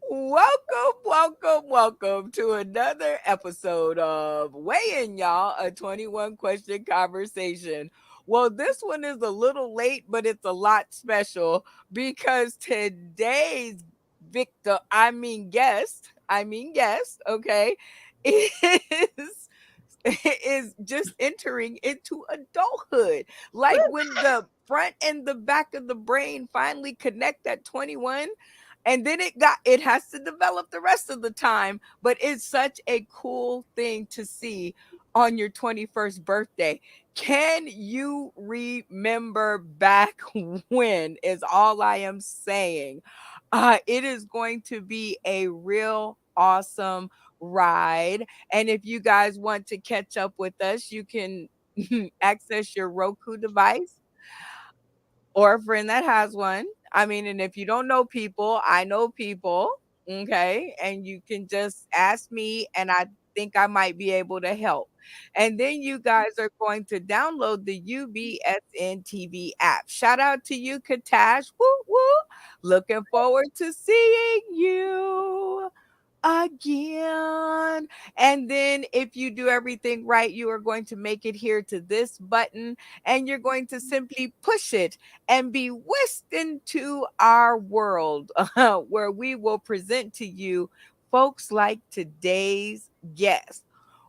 Welcome to another episode of Weigh In, y'all, a 21 question conversation. Well, this one is a little late, but it's a lot special because today's guest, okay, is is just entering into adulthood. Like when the front and the back of the brain finally connect at 21, and then it has to develop the rest of the time, but it's such a cool thing to see on your 21st birthday. Can you remember back when is all I am saying. It is going to be a real awesome ride. And if you guys want to catch up with us, you can access your Roku device or a friend that has one. I mean, and if you don't know people, I know people. Okay. And you can just ask me, and I think I might be able to help. And then you guys are going to download the UBSN TV app. Shout out to you, Katash. Woo woo. Looking forward to seeing you again. And then if you do everything right, you are going to make it here to this button and you're going to simply push it and be whisked into our world where we will present to you folks like today's guest.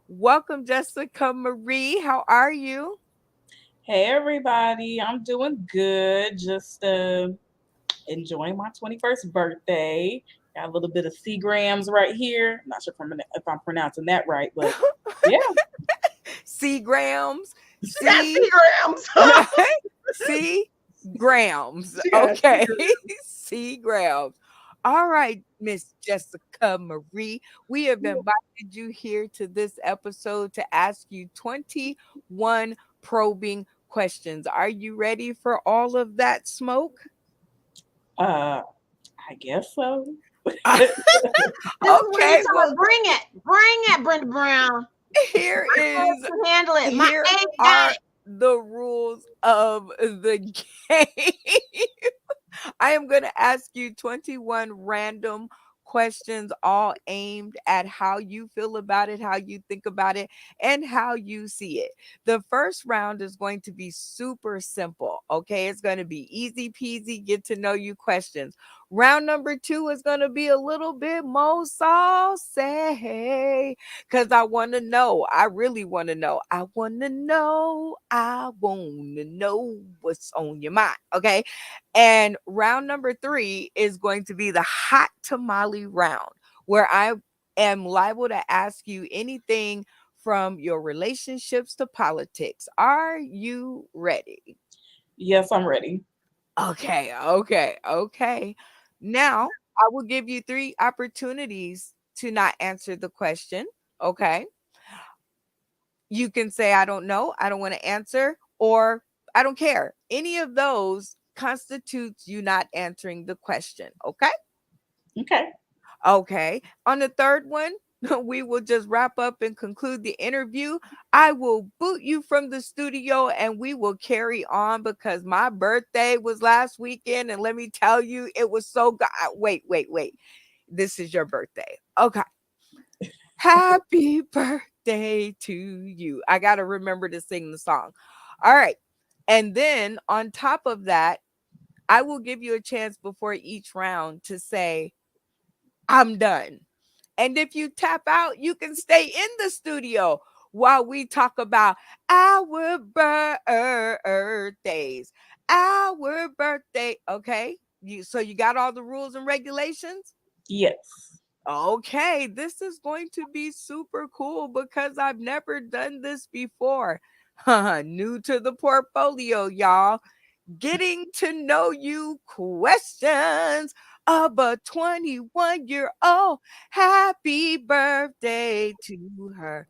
Welcome, Jessica Marie. How are you? Hey everybody, I'm doing good. Just enjoying my 21st birthday. Got a little bit of Seagrams right here. Not sure if I'm pronouncing that right, but yeah. C grams, She got C seagrams. C grams. She got Okay. seagrams. C grams. All right, Miss Jessica Marie. We have invited you here to this episode to ask you 21 probing questions. Are you ready for all of that smoke? Uh, I guess so. This is when you Okay, tell well, her, bring it, Brenda Brown. here My is age can handle it. My here age got are it. the rules of the game. I am going to ask you 21 random questions, all aimed at how you feel about it, how you think about it, and how you see it. The first round is going to be super simple. Okay. It's going to be easy peasy, get to know you questions. Round number two is going to be a little bit more saucy because I want to know. I really want to know. I want to know. I want to know what's on your mind. Okay. And round number three is going to be the hot tamale round, where I am liable to ask you anything from your relationships to politics. Are you ready? Yes, I'm ready. Okay. Now, I will give you three opportunities to not answer the question. Okay. You can say, I don't know, I don't want to answer, or I don't care. Any of those constitutes you not answering the question. Okay. Okay. Okay. On the third one, we will just wrap up and conclude the interview. I will boot you from the studio and we will carry on because my birthday was last weekend. And let me tell you, it was so good. Wait. This is your birthday. Okay. Happy birthday to you. I got to remember to sing the song. All right. And then on top of that, I will give you a chance before each round to say, I'm done. And if you tap out, you can stay in the studio while we talk about our birthdays. Our birthday. Okay. So you got all the rules and regulations? Yes. Okay, this is going to be super cool because I've never done this before. New to the portfolio, y'all. Getting to know you questions of a 21-year-old. Happy birthday to her.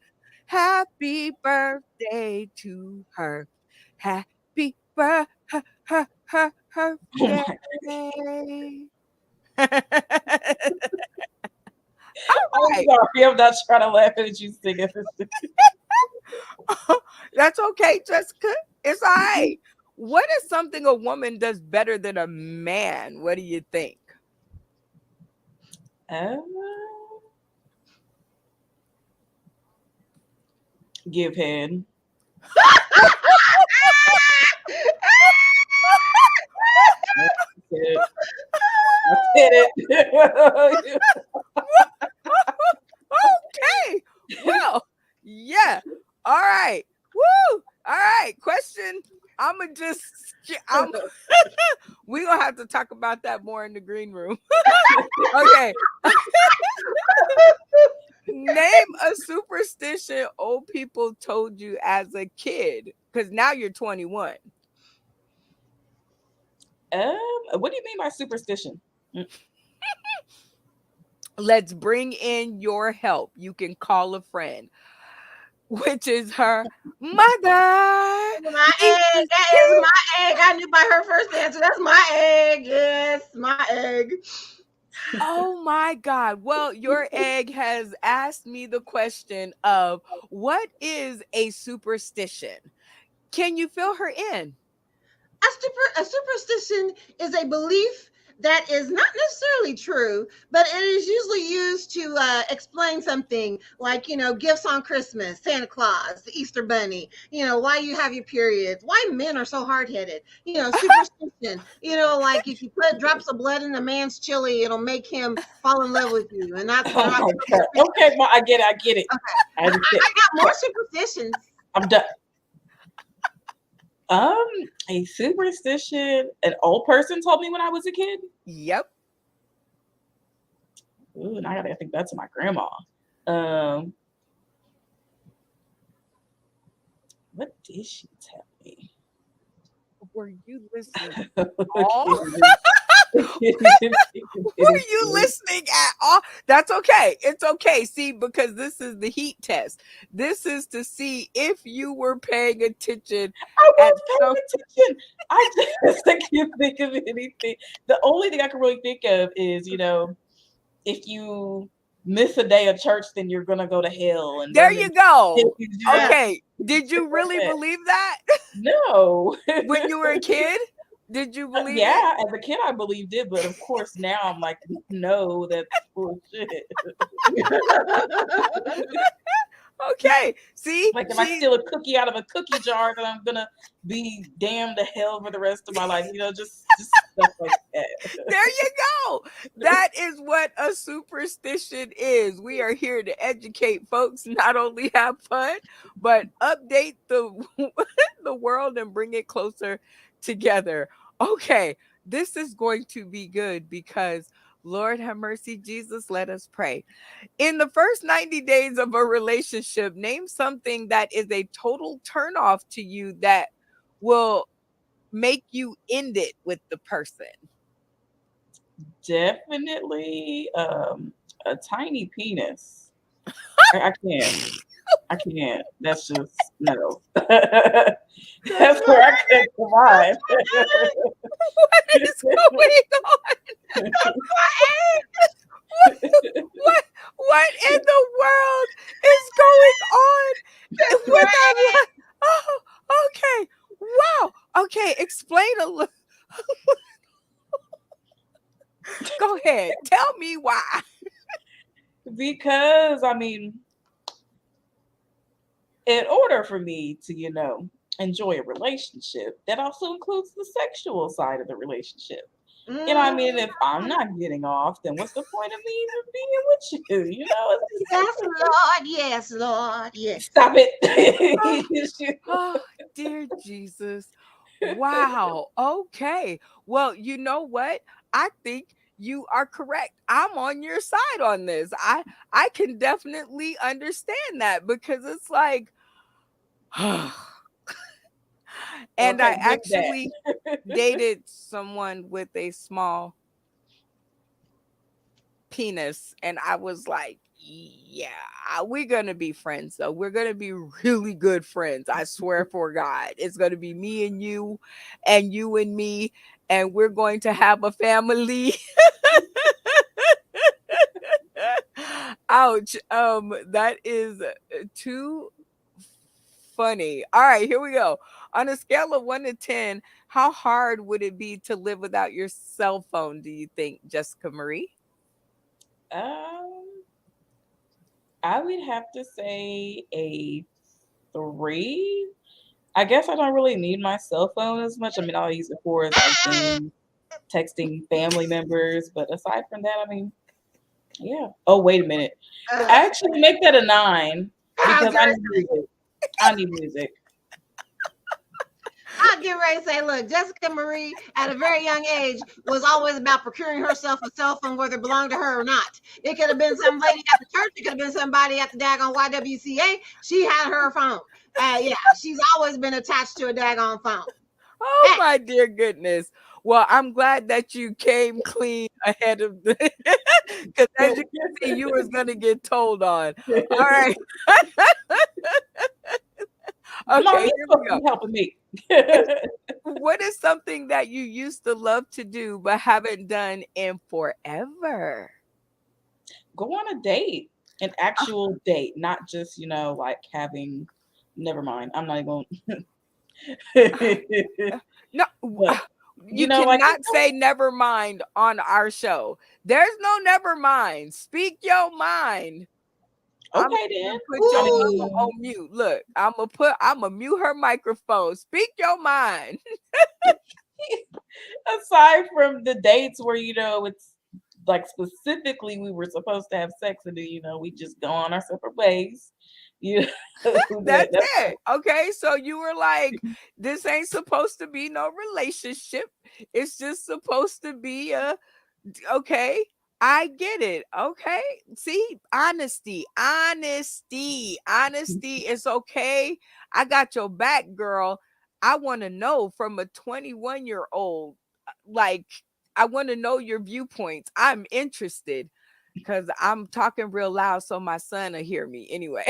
Happy birthday to her. Happy Oh my, birthday. I'm Right. sorry. I'm not trying to laugh at you singing this. That's okay, Jessica. It's all right. What is something a woman does better than a man? What do you think? Uh, give head. That's it. I said it. Okay. Well, yeah. All right. Woo. All right. Question. I'm we gonna have to talk about that more in the green room. Okay. Name a superstition old people told you as a kid. Because now you're 21. What do you mean by superstition? Let's bring in your help. You can call a friend, which is her mother. My egg. Lisa's That is kid. my egg. I knew by her first answer. That's my egg. Yes, my egg. Oh my God. Well, your egg has asked me the question of what is a superstition? Can you fill her in? A superstition is a belief that is not necessarily true, but it is usually used to explain something like, gifts on Christmas, Santa Claus, the Easter Bunny, why you have your periods, why men are so hard headed, superstition, like if you put drops of blood in a man's chili, it'll make him fall in love with you. And that's Oh what my god. Okay, Ma, I get it. I get it. Okay. I understand. I got more superstitions. I'm done. A superstition an old person told me when I was a kid. Yep. Ooh, and I gotta think that's my grandma. Um, what did she tell me? Were you listening? Okay. Were you listening at all? That's okay. It's okay. See, because this is the heat test. This is to see if you were paying attention. I At was paying attention. I just I can't think of anything. The only thing I can really think of is, if you miss a day of church, then you're gonna go to hell. And There then you go. Yeah. Okay. Did you really believe that no. when you were a kid? Did you believe it? Yeah, as a kid I believed it, but of course now I'm like, no, that's bullshit. Okay. See, Like if I steal a cookie out of a cookie jar, then I'm gonna be damned to hell for the rest of my life. Just stuff like that. there you go. That is what a superstition is. We are here to educate folks, not only have fun, but update the the world and bring it closer together. Okay, this is going to be good because Lord have mercy, Jesus, let us pray. In the first 90 days of a relationship, name something that is a total turnoff to you that will make you end it with the person. Definitely a tiny penis. I can't. I can't. That's just no. That's where I can't survive. What is going on? What in the world is going on with that? Oh, okay. Wow. Okay. Explain a little. Go ahead. Tell me why. Because in order for me to, enjoy a relationship, that also includes the sexual side of the relationship. If I'm not getting off, then what's the point of me even being with you? Yes, Lord. Yes, Lord. Yes. Stop Oh, it. oh, dear Jesus. Wow. Okay. Well, you know what? I think you are correct. I'm on your side on this. I can definitely understand that because it's like and I Okay, with that. actually dated someone with a small penis and I was like, yeah, we're gonna be friends though. We're gonna be really good friends. I swear for God. It's gonna be me and you and me, and we're going to have a family. Ouch. That is too funny. All right, here we go. On a scale of 1 to 10, how hard would it be to live without your cell phone, do you think, Jessica Marie? Um, I would have to say a 3. I guess I don't really need my cell phone as much. I mean, I'll use it for is like Zoom, texting family members, but aside from that, I mean, yeah. Oh, wait a minute. Uh, Actually, make that a 9 I was because I gonna need music. I need music. I'll get ready to say, look, Jessica Marie at a very young age was always about procuring herself a cell phone, whether it belonged to her or not. It could have been some lady at the church. It could have been somebody at the daggone YWCA. She had her phone. Yeah, she's always been attached to a daggone phone. Oh Hey, my dear goodness. Well, I'm glad that you came clean ahead of the because as you can see, you was gonna get told on. All right. Mom, Okay, you're here we supposed to go. be helping me. What is something that you used to love to do but haven't done in forever? Go on a date, an actual date, not just, like having, never mind. I'm not even going. No, But, you like, cannot say never mind on our show. There's no never mind. Speak your mind. I'm okay then. gonna put I your ooh, mama mean, on mute. Look, I'm gonna mute her microphone. Speak your mind. aside from the dates where, it's like specifically we were supposed to have sex and then, we just go on our separate ways. You know, That's that's it. Okay. So you were like, this ain't supposed to be no relationship. It's just supposed to be a okay. I get it. Okay. See, honesty is okay. I got your back, girl. I want to know from a 21-year-old, like, I want to know your viewpoints. I'm interested because I'm talking real loud so my son will hear me anyway.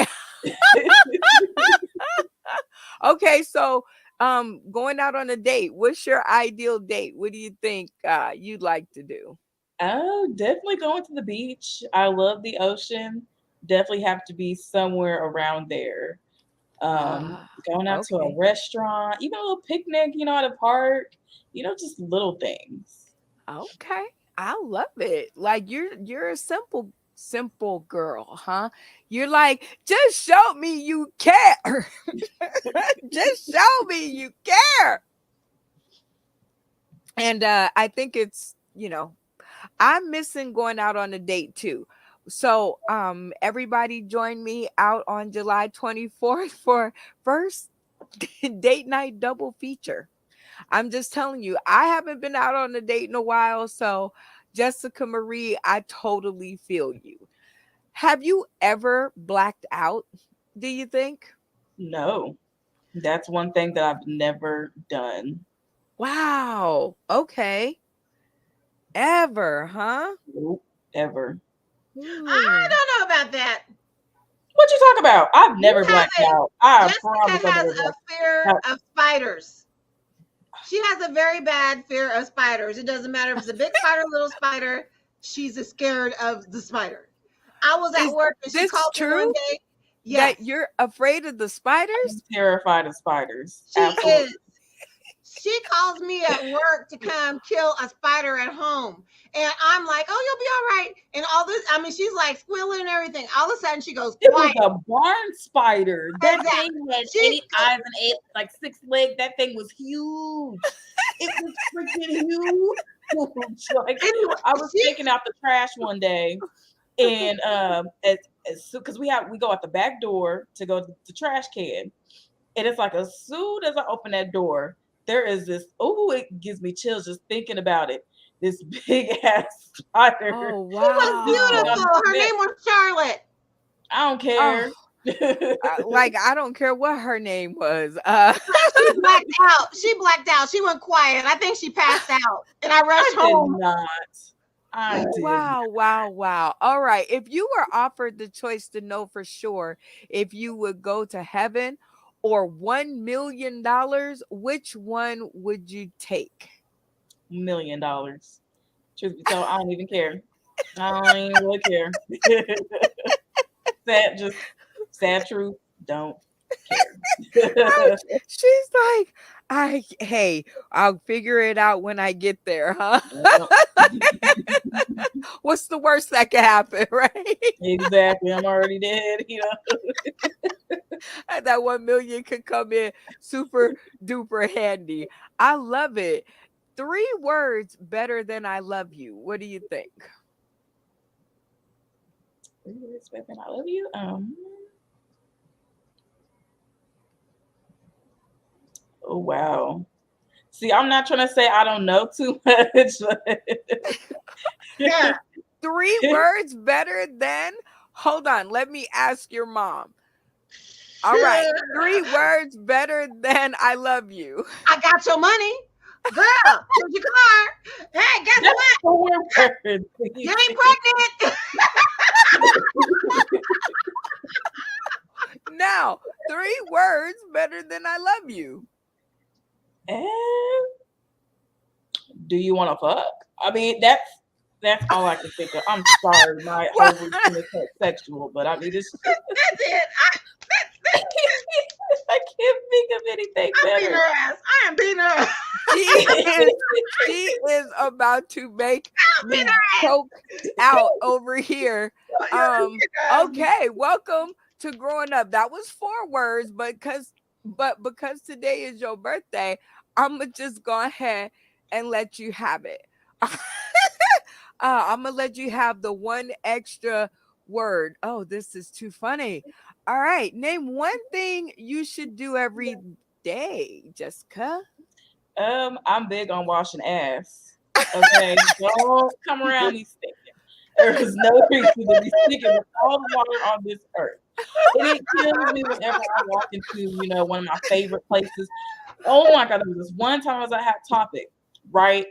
Okay, so going out on a date, what's your ideal date? What do you think you'd like to do? Oh, definitely going to the beach. I love the ocean. Definitely have to be somewhere around there. Ah, Going out to a okay. restaurant, even a little picnic, at a park, just little things. Okay. I love it. Like you're a simple girl, huh? You're like, just show me you care. Just show me you care. And I think it's, I'm missing going out on a date too. So everybody join me out on July 24th for first date night double feature. I'm just telling you, I haven't been out on a date in a while. So, Jessica Marie, I totally feel you. Have you ever blacked out? Do you think? No, that's one thing that I've never done. Wow. Okay. Ever, huh? Nope, ever. I Hmm. don't know about that. What you talk about? I've You never have blacked a out. I Jessica promise I've has never a blacked fear out. of spiders. She has a very bad fear of spiders. It doesn't matter if it's a big spider, little spider. She's scared of the spider. I was at Is work and she this called me one true day. that Yes, you're afraid of the I'm spiders? terrified of spiders. she is. Absolutely. She calls me at work to come kill a spider at home. And I'm like, oh, you'll be all right. And all this, I mean, she's like squealing and everything. All of a sudden she goes It was quiet. a barn spider. That thing Exactly. had She 8 eyes and eight, like 6 legs. That thing was huge. It was freaking huge. Like anyway, I was she taking out the trash one day, and because we go out the back door to go to the trash can, and it's like as soon as I open that door, there is this. Oh, it gives me chills just thinking about it. This big ass spider. Oh, was And wow. I'm beautiful. Her sick. name was Charlotte. I don't Oh, care. like I don't care what her name was. She blacked out. She blacked out. She went quiet. I think she passed out. And I rushed I did home. not. I did. Wow, wow, wow. All right. If you were offered the choice to know for sure if you would go to heaven or $1 million, which one would you take? $1 million. Truth be told, I don't even care. I don't even really care. Sad, just sad truth. Don't. Oh, she's like, hey, I'll figure it out when I get there, huh? What's the worst that could happen, right? Exactly. I'm already dead, you know. And that 1 million could come in super duper handy. I love it. 3 words better than I love you. What do you think? Respect and I love you. Oh wow. See, I'm not trying to say I don't know too much. Yeah. 3 words better than, hold on, let me ask your mom. All right. 3 words better than I love you. I got your money. Girl, here's your car. Hey, guess That's what? 4 words. You ain't pregnant. Now, 3 words better than I love you. And do you want to fuck? I mean, that's all I can think of. I'm sorry, my Well, over sexual, but I mean, it's just, That's it. I can't think of anything I'm beating better. her ass. I am beating her ass. she is about to make I'm me beating her ass. choke out over here. You're Okay, welcome to growing up. That was 4 words, but because today is your birthday, I'ma just go ahead and let you have it. I'm gonna let you have the one extra word. Oh, this is too funny. All right, name one thing you should do every day, Jessica. I'm big on washing ass. Okay, don't come around me stinking. There is no reason to be stinking with all the water on this earth. And it kills me whenever I walk into, one of my favorite places. Oh my God, there was this one time I was at Hot Topic, right?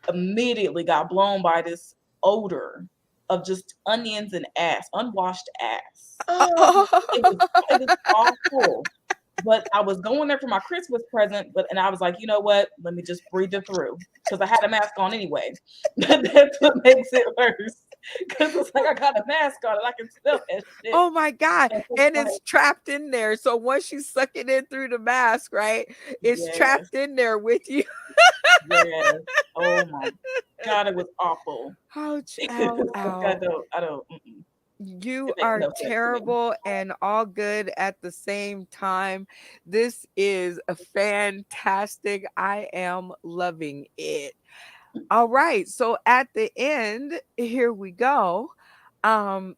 Immediately got blown by this odor of just onions and ass, unwashed ass. Oh, It was awful. But I was going there for my Christmas present, and I was like, you know what? Let me just breathe it through because I had a mask on anyway. But that's what makes it worse because it's like I got a mask on and I can smell that shit. Oh my God. And it's And like, it's trapped in there. So once you suck it in through the mask, right? It's yes, trapped in there with you. yes. Oh my God, it was awful. Ouch, It's ow, like I ow. don't. You It makes are no sense to me. terrible and all good at the same time. This is a fantastic. I am loving it. All right. So at the end, here we go.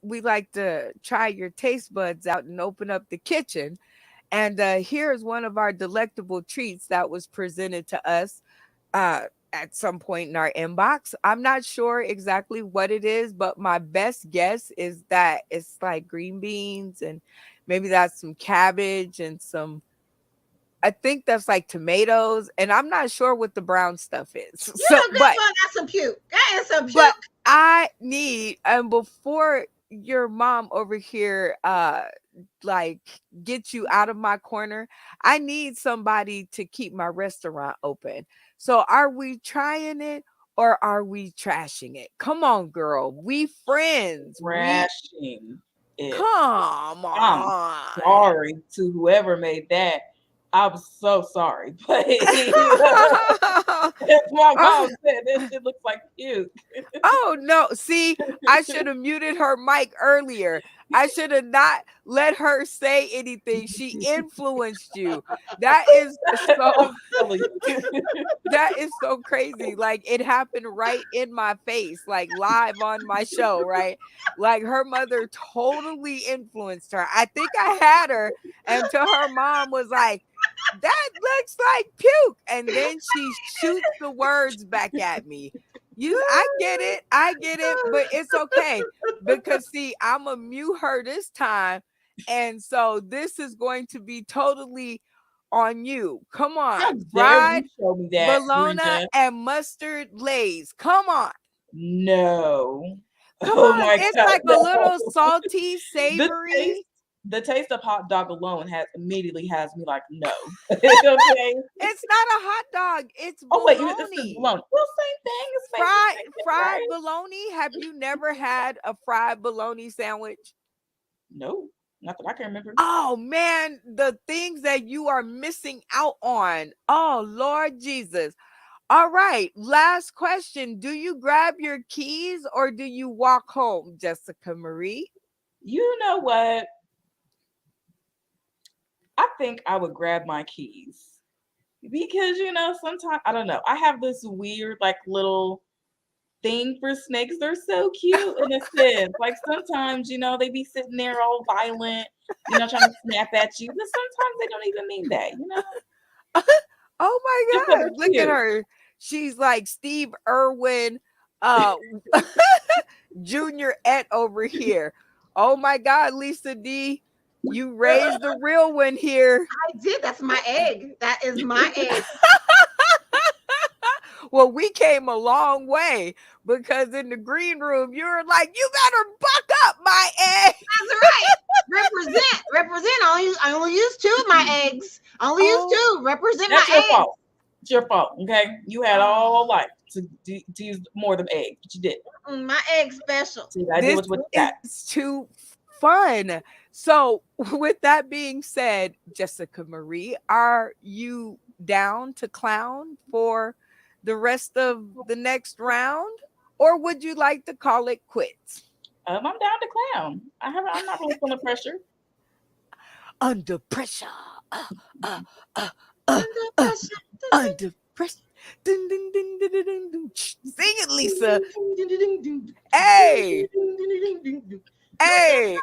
We like to try your taste buds out and open up the kitchen. And here's one of our delectable treats that was presented to us uh, at some point in our inbox. I'm not sure exactly what it is, but my best guess is that it's like green beans and maybe that's some cabbage and some. I think that's like tomatoes, and I'm not sure what the brown stuff is. you So, know good but for got some puke. That is some but puke. I need, and before your mom over here like get you out of my corner, I need somebody to keep my restaurant open. So are we trying it or are we trashing it? Come on, girl. We friends. We Crashing it. come I'm on. sorry to whoever made that. I'm so sorry. But as my mom said, this shit looks like puke. Oh no. See, I should have muted her mic earlier. I should have not let her say anything. She influenced you. That is so I'm telling you. that is so crazy. Like it happened right in my face, like live on my show, right? Like her mother totally influenced her. I think I had her until her mom was like, that looks like puke. And then she shoots the words back at me. I get it, but it's okay because see, I'm gonna mute her this time. And so this is going to be totally on you. Come on, How dare you fried show me that, bologna Brenda? and mustard lays. Come on. No. Come Oh on. my It's God, like a no. little salty, The taste, savory. the taste of hot dog alone immediately has me like, no. Okay. It's not a hot dog. It's Oh wait, this is bologna. bologna. Well, same thing. It's made from chicken, Fried right? bologna. Have you never had a fried bologna sandwich? No. Not that I can remember. Oh man, the things that you are missing out on. Oh Lord Jesus. All right, last question. Do you grab your keys or do you walk home, Jessica Marie? You know what? I think I would grab my keys because sometimes I don't know. I have this weird like little thing for snakes. They're so cute in a sense. Like sometimes they be sitting there all violent, trying to snap at you, but sometimes they don't even mean that. Oh Just my so God, they're look at cute. her. She's like Steve Irwin, uh, Junior Et over here. Oh my God, Lisa D, you raised the real one here. I did. That's my egg. That is my egg. Well, we came a long way because in the green room, you were like, you better buck up, my egg. That's right. Represent. Represent. I only use two of my eggs. I only use Oh, two. Represent That's my your eggs. fault. It's your fault. Okay, you had all Oh, life to use more than eggs, but you did. my egg special. So you gotta deal this with what you got. is too fun. So, with that being said, Jessica Marie, are you down to clown for the rest of the next round? Or would you like to call it quits? I'm down to clown. I'm not really feeling pressure. Under pressure. Uh, uh, uh, uh, Under uh, pressure. under pressure. Dun, dun, dun, dun, dun, dun, dun. Sing it, Lisa. Hey, hey.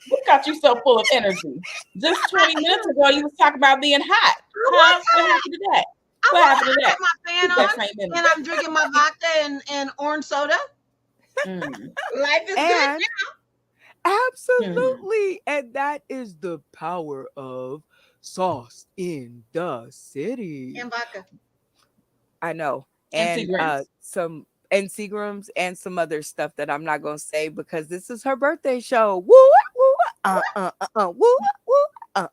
What got you so full of energy? Just 20 minutes ago, you was talking about being hot. I Huh? What happened to that? What was. happened to I that? got my fan Keep that on, same and energy. I'm drinking my vodka and orange soda. Mm. Life is good. And Hmm. absolutely. And that is the power of sauce in the city. And vodka. I know. And And Seagrams. some and Seagrams and some other stuff that I'm not gonna say because this is her birthday show. Woo woo woo woo woo.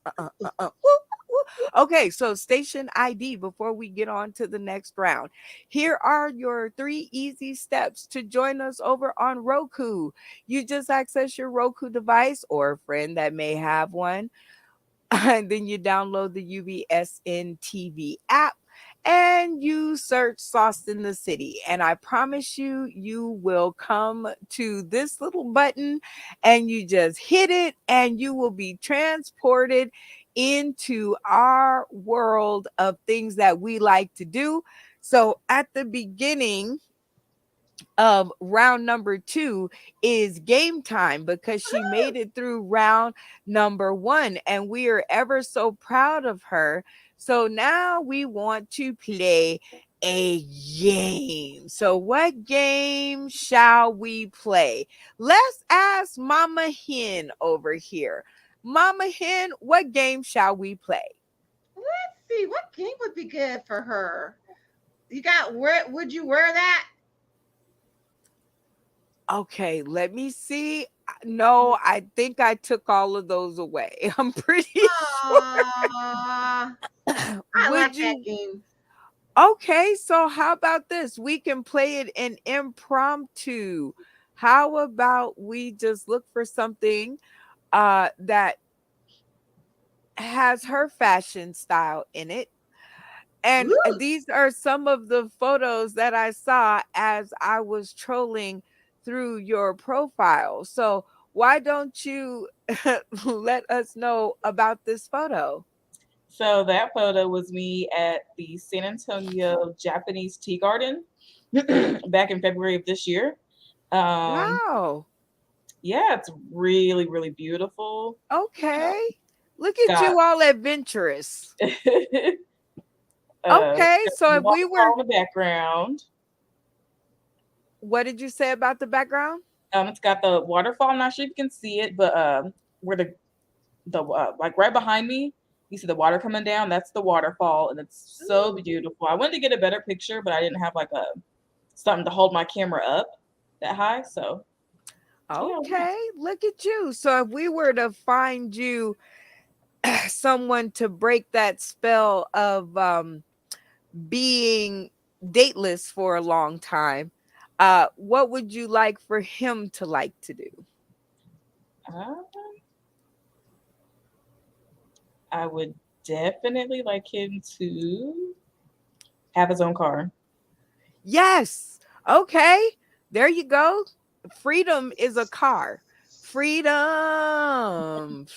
Okay, so station ID before we get on to the next round. Here are your 3 easy steps to join us over on Roku. You just access your Roku device or a friend that may have one, and then you download the UBSN TV app and you search Sauce in the City. And I promise you, you will come to this little button and you just hit it and you will be transported into our world of things that we like to do. So at the beginning, round number 2 is game time because she made it through round number 1 and we are ever so proud of her. So now we want to play a game. So what game shall we play? Let's ask Mama Hen over here. Mama Hen, what game shall we play? Let's see what game would be good for her. You got where? Would you wear that? Okay, let me see. No, I think I took all of those away. I'm pretty Aw, sure. I Would like that you? game. Okay, so how about this? We can play it in impromptu. How about we just look for something that has her fashion style in it? And Ooh, these are some of the photos that I saw as I was trolling through your profile. So, why don't you let us know about this photo? So that photo was me at the San Antonio Japanese Tea Garden back in February of this year. Um, Wow. yeah, it's really, really beautiful. Okay. Look It's at got you all adventurous. it's Okay. got So, the if we waterfall were, in the background. what did you say about the background? It's got the waterfall. I'm not sure if you can see it, but where the like right behind me, you see the water coming down. That's the waterfall, and it's so ooh. beautiful. I wanted to get a better picture, but I didn't have like a something to hold my camera up that high. So yeah, it was nice. Okay. Look at you. So, if we were to find you someone to break that spell of being dateless for a long time, what would you like for him to like to do? Uh, I would definitely like him to have his own car. Yes. Okay. There you go. Freedom is a car. Freedom. And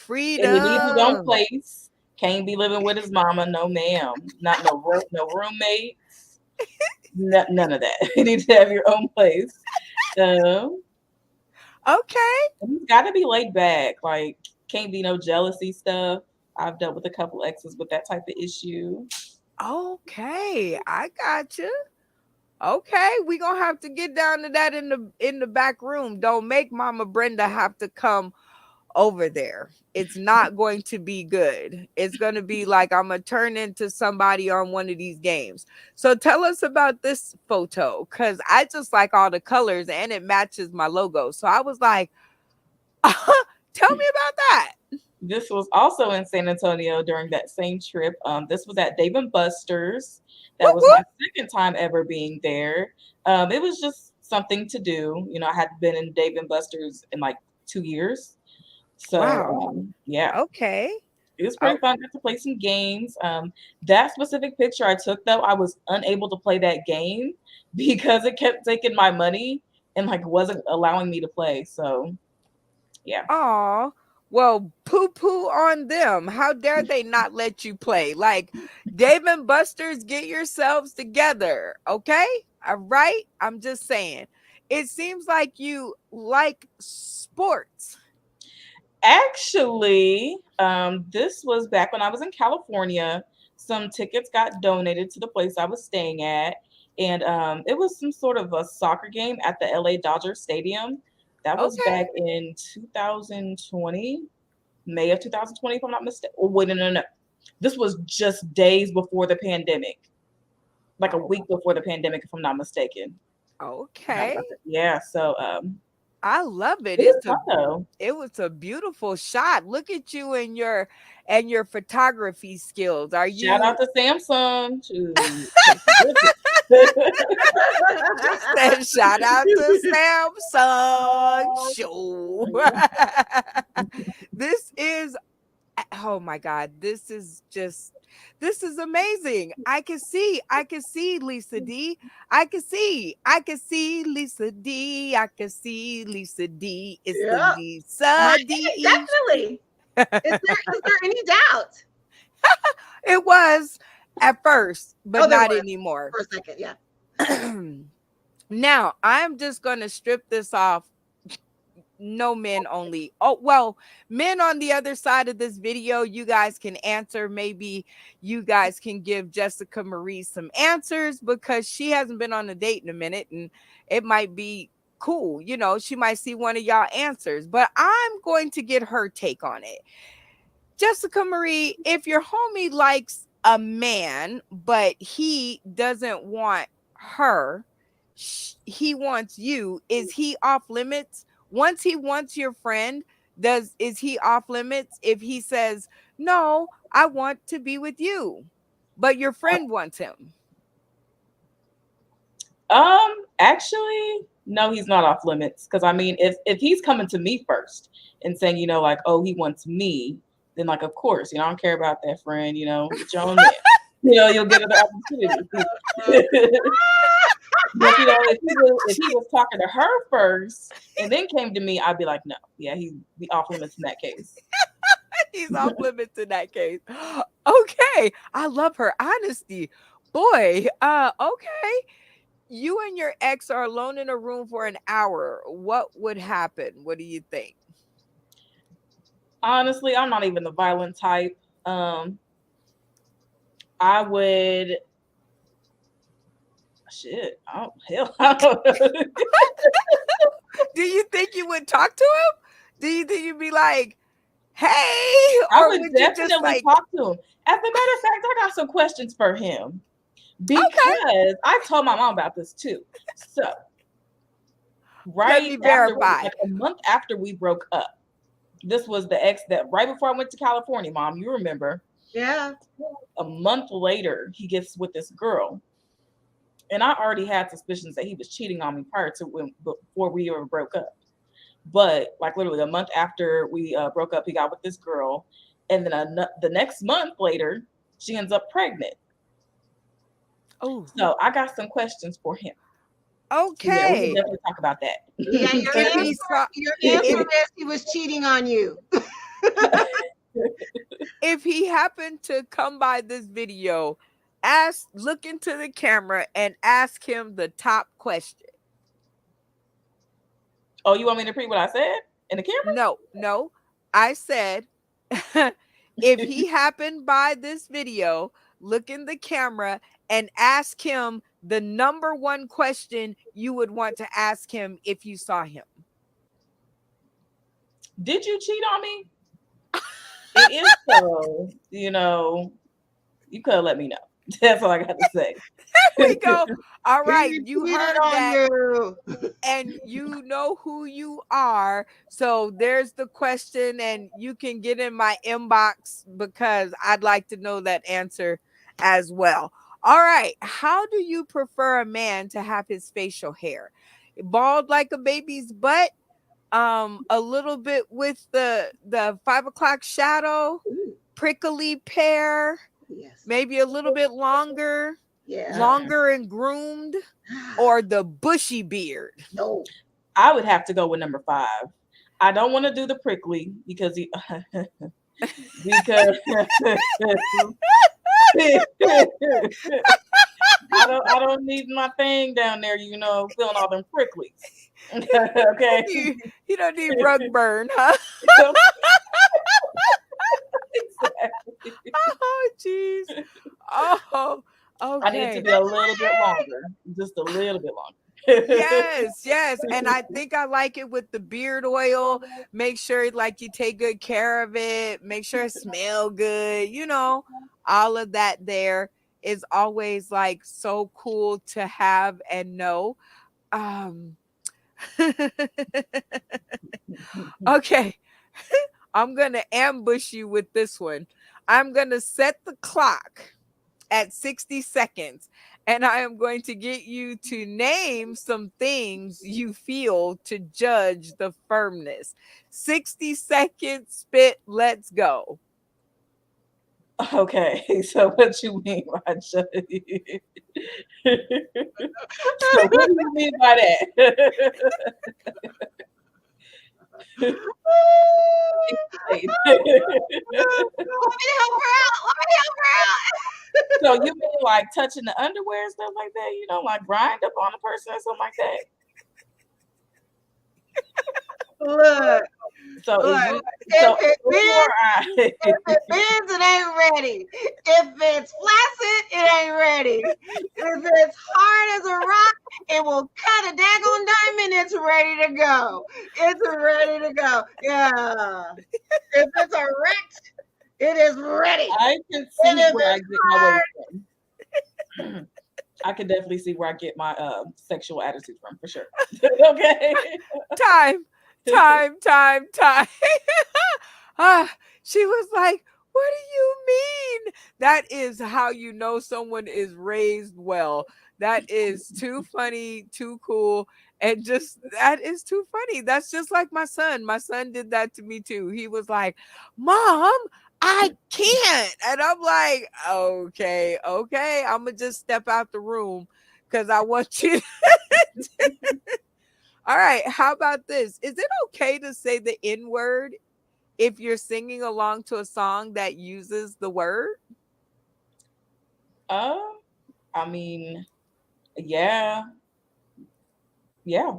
he needs his own Freedom. place. Can't be living with his mama. No, ma'am. Not no roommates. None of that. You need to have your own place. Um, Okay. and he's got to be laid back. Like, can't be no jealousy stuff. I've dealt with a couple exes with that type of issue. Okay. I got you. Okay, we gonna have to get down to that in the back room. Don't make Mama Brenda have to come over there. It's not going to be good. It's going to be like I'm going to turn into somebody on one of these games. So tell us about this photo cuz I just like all the colors and it matches my logo. So I was like, tell me about that. This was also in San Antonio during that same trip. This was at Dave and Buster's. That Whoop, was my whoop. second time ever being there. It was just something to do. You know, I hadn't been in Dave and Buster's in like 2 years. So Wow. yeah, Okay. it was pretty Oh, fun. Got to play some games. That specific picture I took though, I was unable to play that game because it kept taking my money and like wasn't allowing me to play. So yeah. aw. Well, poo poo on them. How dare they not let you play? Like, Dave and Buster's, get yourselves together. Okay. All right. I'm just saying. It seems like you like sports. Actually, this was back when I was in California. Some tickets got donated to the place I was staying at, and it was some sort of a soccer game at the LA Dodger Stadium. That was Okay. back in 2020, May of 2020, if I'm not mistaken. Oh, wait, no. This was just days before the pandemic, like a Oh, week before the pandemic, if I'm not mistaken. okay. Yeah, so I love it. it was fun though. It was a beautiful shot. Look at you and your photography skills. Are Shout out you to Samsung. Shoot. she said shout out to Samsung show. This is oh my god, this is amazing. I can see Lisa D. I can see Lisa D. I can see Lisa D. It's the Yeah. Lisa Might be, D. definitely. Is there any doubt? It was at first, but Oh, there not was anymore. for a second. Yeah. Now I'm just gonna strip this off. No men only. Oh, well, men on the other side of this video, you guys can answer. Maybe you guys can give Jessica Marie some answers because she hasn't been on a date in a minute and it might be cool. You know, she might see one of y'all answers, but I'm going to get her take on it. Jessica Marie, if your homie likes a man, but he doesn't want her, he wants you, is he off limits? Once he wants your friend, is he off limits if he says, "No, I want to be with you," but your friend wants him? Actually, no, he's not off limits. Because I mean, if he's coming to me first and saying, you know, like, oh, he wants me, then like, of course, you know, I don't care about that friend. You know, get your own man. You know, you'll get other opportunities. But you know, if he was talking to her first and then came to me, I'd be like, no, yeah, he'd be off limits in that case. He's off limits in that case. Okay, I love her honesty. Boy, okay. You and your ex are alone in a room for an hour. What would happen? What do you think? Honestly, I'm not even the violent type. I would shit. Oh hell, I don't know. Do you think you would talk to him? Do you think you'd be like, "Hey," I or would would you just definitely like, talk to him. As a matter of fact, I got some questions for him "Okay, because I told my mom about this too. So let me verify." like a month after we broke up, this was the ex that right before I went to California, mom, you remember. Yeah. A month later, he gets with this girl. And I already had suspicions that he was cheating on me prior to before we ever broke up. But like literally a month after we broke up, he got with this girl. And then the next month later, she ends up pregnant. Oh, So I got some questions for him. Yeah, we can okay. definitely talk about that. Yeah, If he saw, your if answer is he was cheating on you. if he happened to come by this video, look into the camera and ask him the top question. Oh, you want me to repeat what I said in the camera? No. I said if he happened by this video, look in the camera and ask him the number one question you would want to ask him if you saw him. Did you cheat on me? If so, you could have let me know. That's all I got to say. There we go. All right, He you cheated heard on that. you. And you know who you are. So there's the question, and you can get in my inbox because I'd like to know that answer as well. All right. How do you prefer a man to have his facial hair? Bald like a baby's butt? A little bit with the 5 o'clock shadow, Ooh, prickly pear, yes. maybe a little bit longer, Yeah. longer and groomed, or the bushy beard? No. I would have to go with number 5. I don't want to do the prickly because because I don't need my thing down there, feeling all them pricklies. Okay. You don't need rug burn, huh? Exactly. Oh, jeez. Oh, I need it to okay. be a little bit longer, just a little bit longer. Yes. And I think I like it with the beard oil. Make sure like you take good care of it. Make sure it smell good. All of that there is always like so cool to have and know. Um okay. I'm going to ambush you with this one. I'm going to set the clock at 60 seconds, and I am going to get you to name some things you feel to judge the firmness. 60 seconds, spit, let's go. Okay, so what you mean by judge? So what do you mean by that? Want me to help her out? Want me to help her out? So you mean like touching the underwear and stuff like that? Like grind up on a person or something like that? Look, So look. so If it before if it bends, it ain't ready. If it's flaccid, it ain't ready. If it's hard as a rock, it will cut a daggone diamond. It's ready to go. It's ready to go. Yeah. If it's erect, it is ready. I can And see if where I it's get my hard, weight from. I can definitely see where I get my sexual attitude from for sure. Okay. Time. She was like, what do you mean? That is how you know someone is raised well. That is too funny, too cool, and just that is too funny. That's just like my son. My son did that to me too. He was like, Mom, I can't. And I'm like, okay, I'm gonna just step out the room because I want you. All right, how about this? Is it okay to say the N word if you're singing along to a song that uses the word? I mean, yeah. Yeah.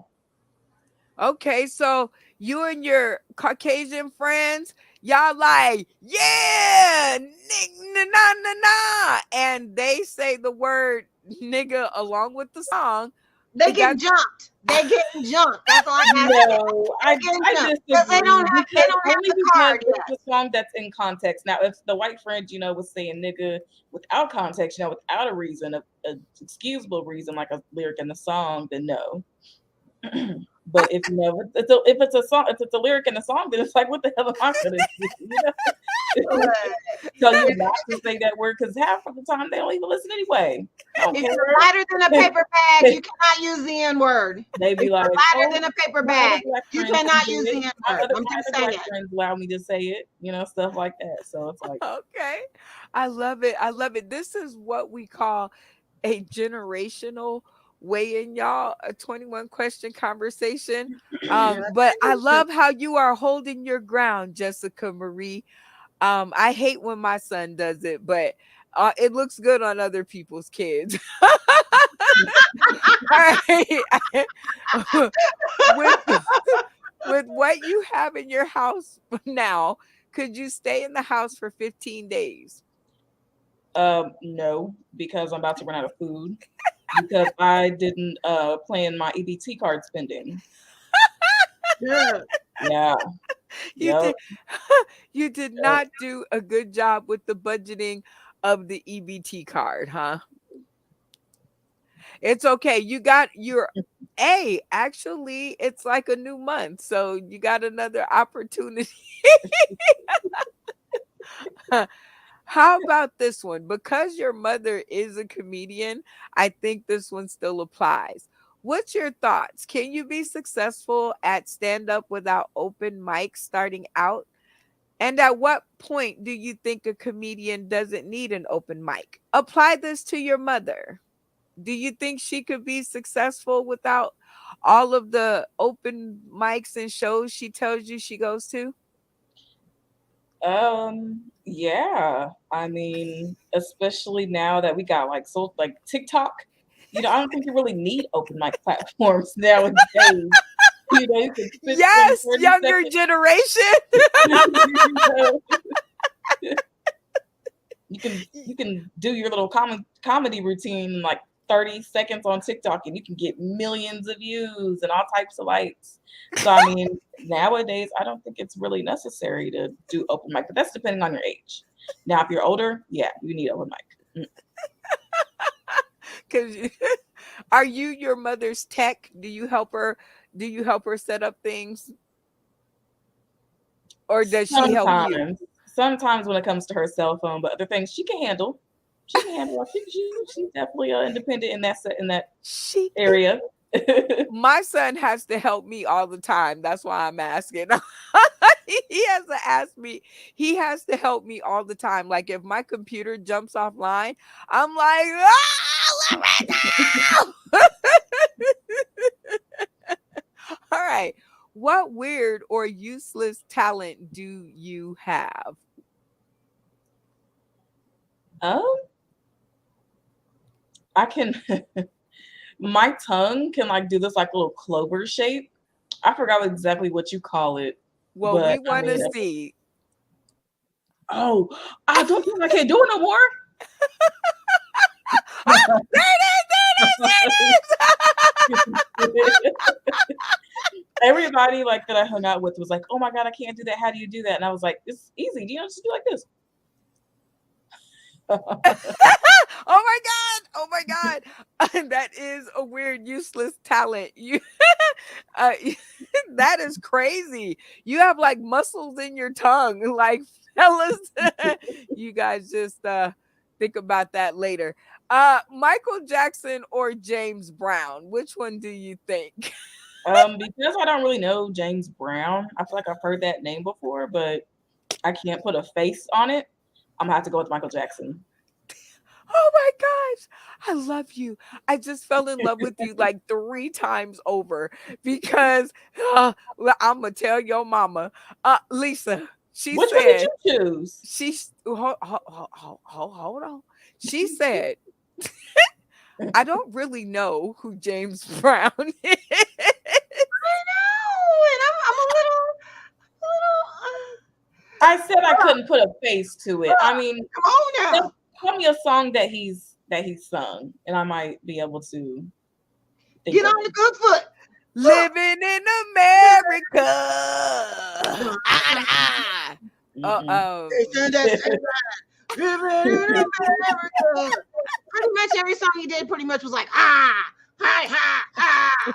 Okay, so you and your Caucasian friends, y'all like, yeah, na na na na, and they say the word nigga along with the song. they Is that getting jumped. They getting jumped. That's all I gotta say. No, I Because disagree they don't have only the because card yet. it's a song that's in context. Now, if the white friend, was saying nigga without context, without a reason, a excusable reason, like a lyric in the song, then no. But if you know if it's a song, if it's a lyric in a song, then it's like, what the hell am I gonna do? Tell you not to say that word because half of the time they don't even listen anyway. I don't If care. you're lighter than a paper bag, you cannot use the N word. They be like, Lighter than a paper bag, you cannot use the N My word. other I'm just black saying. friends allow me to say it, stuff like that. So it's like, Okay. I love it. I love it. This is what we call a generational weigh in, y'all, a 21 question conversation. But I love how you are holding your ground, Jessica Marie. I hate when my son does it, but it looks good on other people's kids. All right. with with what you have in your house now, could you stay in the house for 15 days? no, because I'm about to run out of food because I didn't plan my EBT card spending. Yeah. Yeah. You Yep. did you did Yep. not do a good job with the budgeting of the EBT card, huh? It's okay. You got your actually it's like a new month, so you got another opportunity. How about this one? Because your mother is a comedian, I think this one still applies. What's your thoughts? Can you be successful at stand up without open mic starting out? And at what point do you think a comedian doesn't need an open mic? Apply this to your mother. Do you think she could be successful without all of the open mics and shows she tells you she goes to? Yeah. I mean, especially now that we got like TikTok, I don't think you really need open mic platforms nowadays. You can spit in Yes, 30 younger seconds. generation. You you can do your little comedy routine in like 30 seconds on TikTok and you can get millions of views and all types of likes. So I mean, nowadays I don't think it's really necessary to do open mic, but that's depending on your age. Now, if you're older, yeah, you need open mic. Cause are you your mother's tech? Do you help her? Do you help her set up things? Or does she help you? Sometimes when it comes to her cell phone, but other things she can handle. She can handle. She's definitely independent in that She area. My son has to help me all the time. That's why I'm asking. He has to ask me. He has to help me all the time. Like if my computer jumps offline, I'm like, ah, Loretta! All right. What weird or useless talent do you have? um, I can. My tongue can like do this like little clover shape. I forgot exactly what you call it, Well, we but I want mean, to see. oh, I don't think I can't do it no more. Ah, there it is! There it is! There it is! Everybody like that I hung out with was like, "Oh my god, I can't do that. How do you do that?" And I was like, "It's easy. Just do like this." Oh my god! Oh my god! That is a weird, useless talent. You, uh, that is crazy. You have like muscles in your tongue, like fellas. You guys just think about that later. Michael Jackson or James Brown? Which one do you think? Because I don't really know James Brown, I feel like I've heard that name before, but I can't put a face on it. I'm gonna have to go with Michael Jackson. Oh my gosh, I love you. I just fell in love with you like 3 times over because well, I'm gonna tell your mama, Lisa. She Which one did said you choose? hold on. She said, I don't really know who James Brown is. I know, and I'm a I said I couldn't put a face to it. I mean, come on now. tell me a song that he's sung, and I might be able to think Get of on the good foot. Living in America. Ah, it. ah. They said that same line. Living in America. Pretty much every song he did pretty much was like, ah, hi, ha, ha.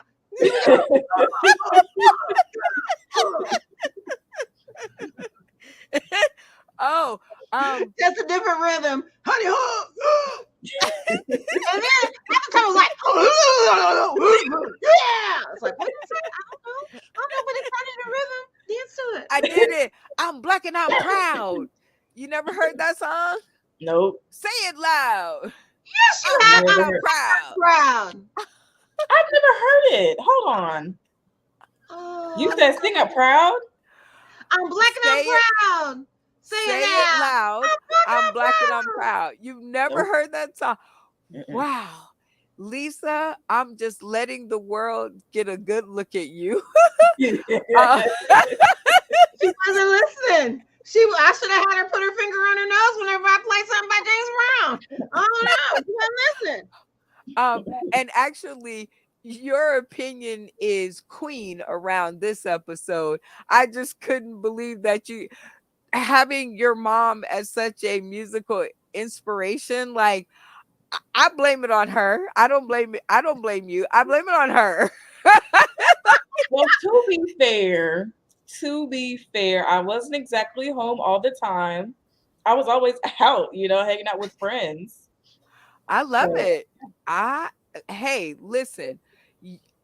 Oh, That's a different rhythm. Honey hog. And then after time was like, yeah. It's like, what did I say? I don't know. I don't know, but it sounded a rhythm. Dance to it. I did it. I'm black and I'm proud. You never heard that song? Nope. Say it loud. Yes, you I'm have. black and Never I'm heard. proud. Proud. I've never heard it. Hold on. You Oh, said sing it proud? I'm black and Say I'm it. proud. Say Say it it loud. loud. I'm black and I'm proud. You've never Nope. heard that song. Mm-mm. Wow. Lisa, I'm just letting the world get a good look at you. Uh, She wasn't listening. I should have had her put her finger on her nose whenever I play something by James Brown. I don't know. She wasn't listening. and actually, your opinion is queen around this episode. I just couldn't believe that you having your mom as such a musical inspiration. Like, I blame it on her. I don't blame it. I don't blame you. I blame it on her. Well, to be fair, I wasn't exactly home all the time. I was always out, hanging out with friends. I love So, it. Hey, listen.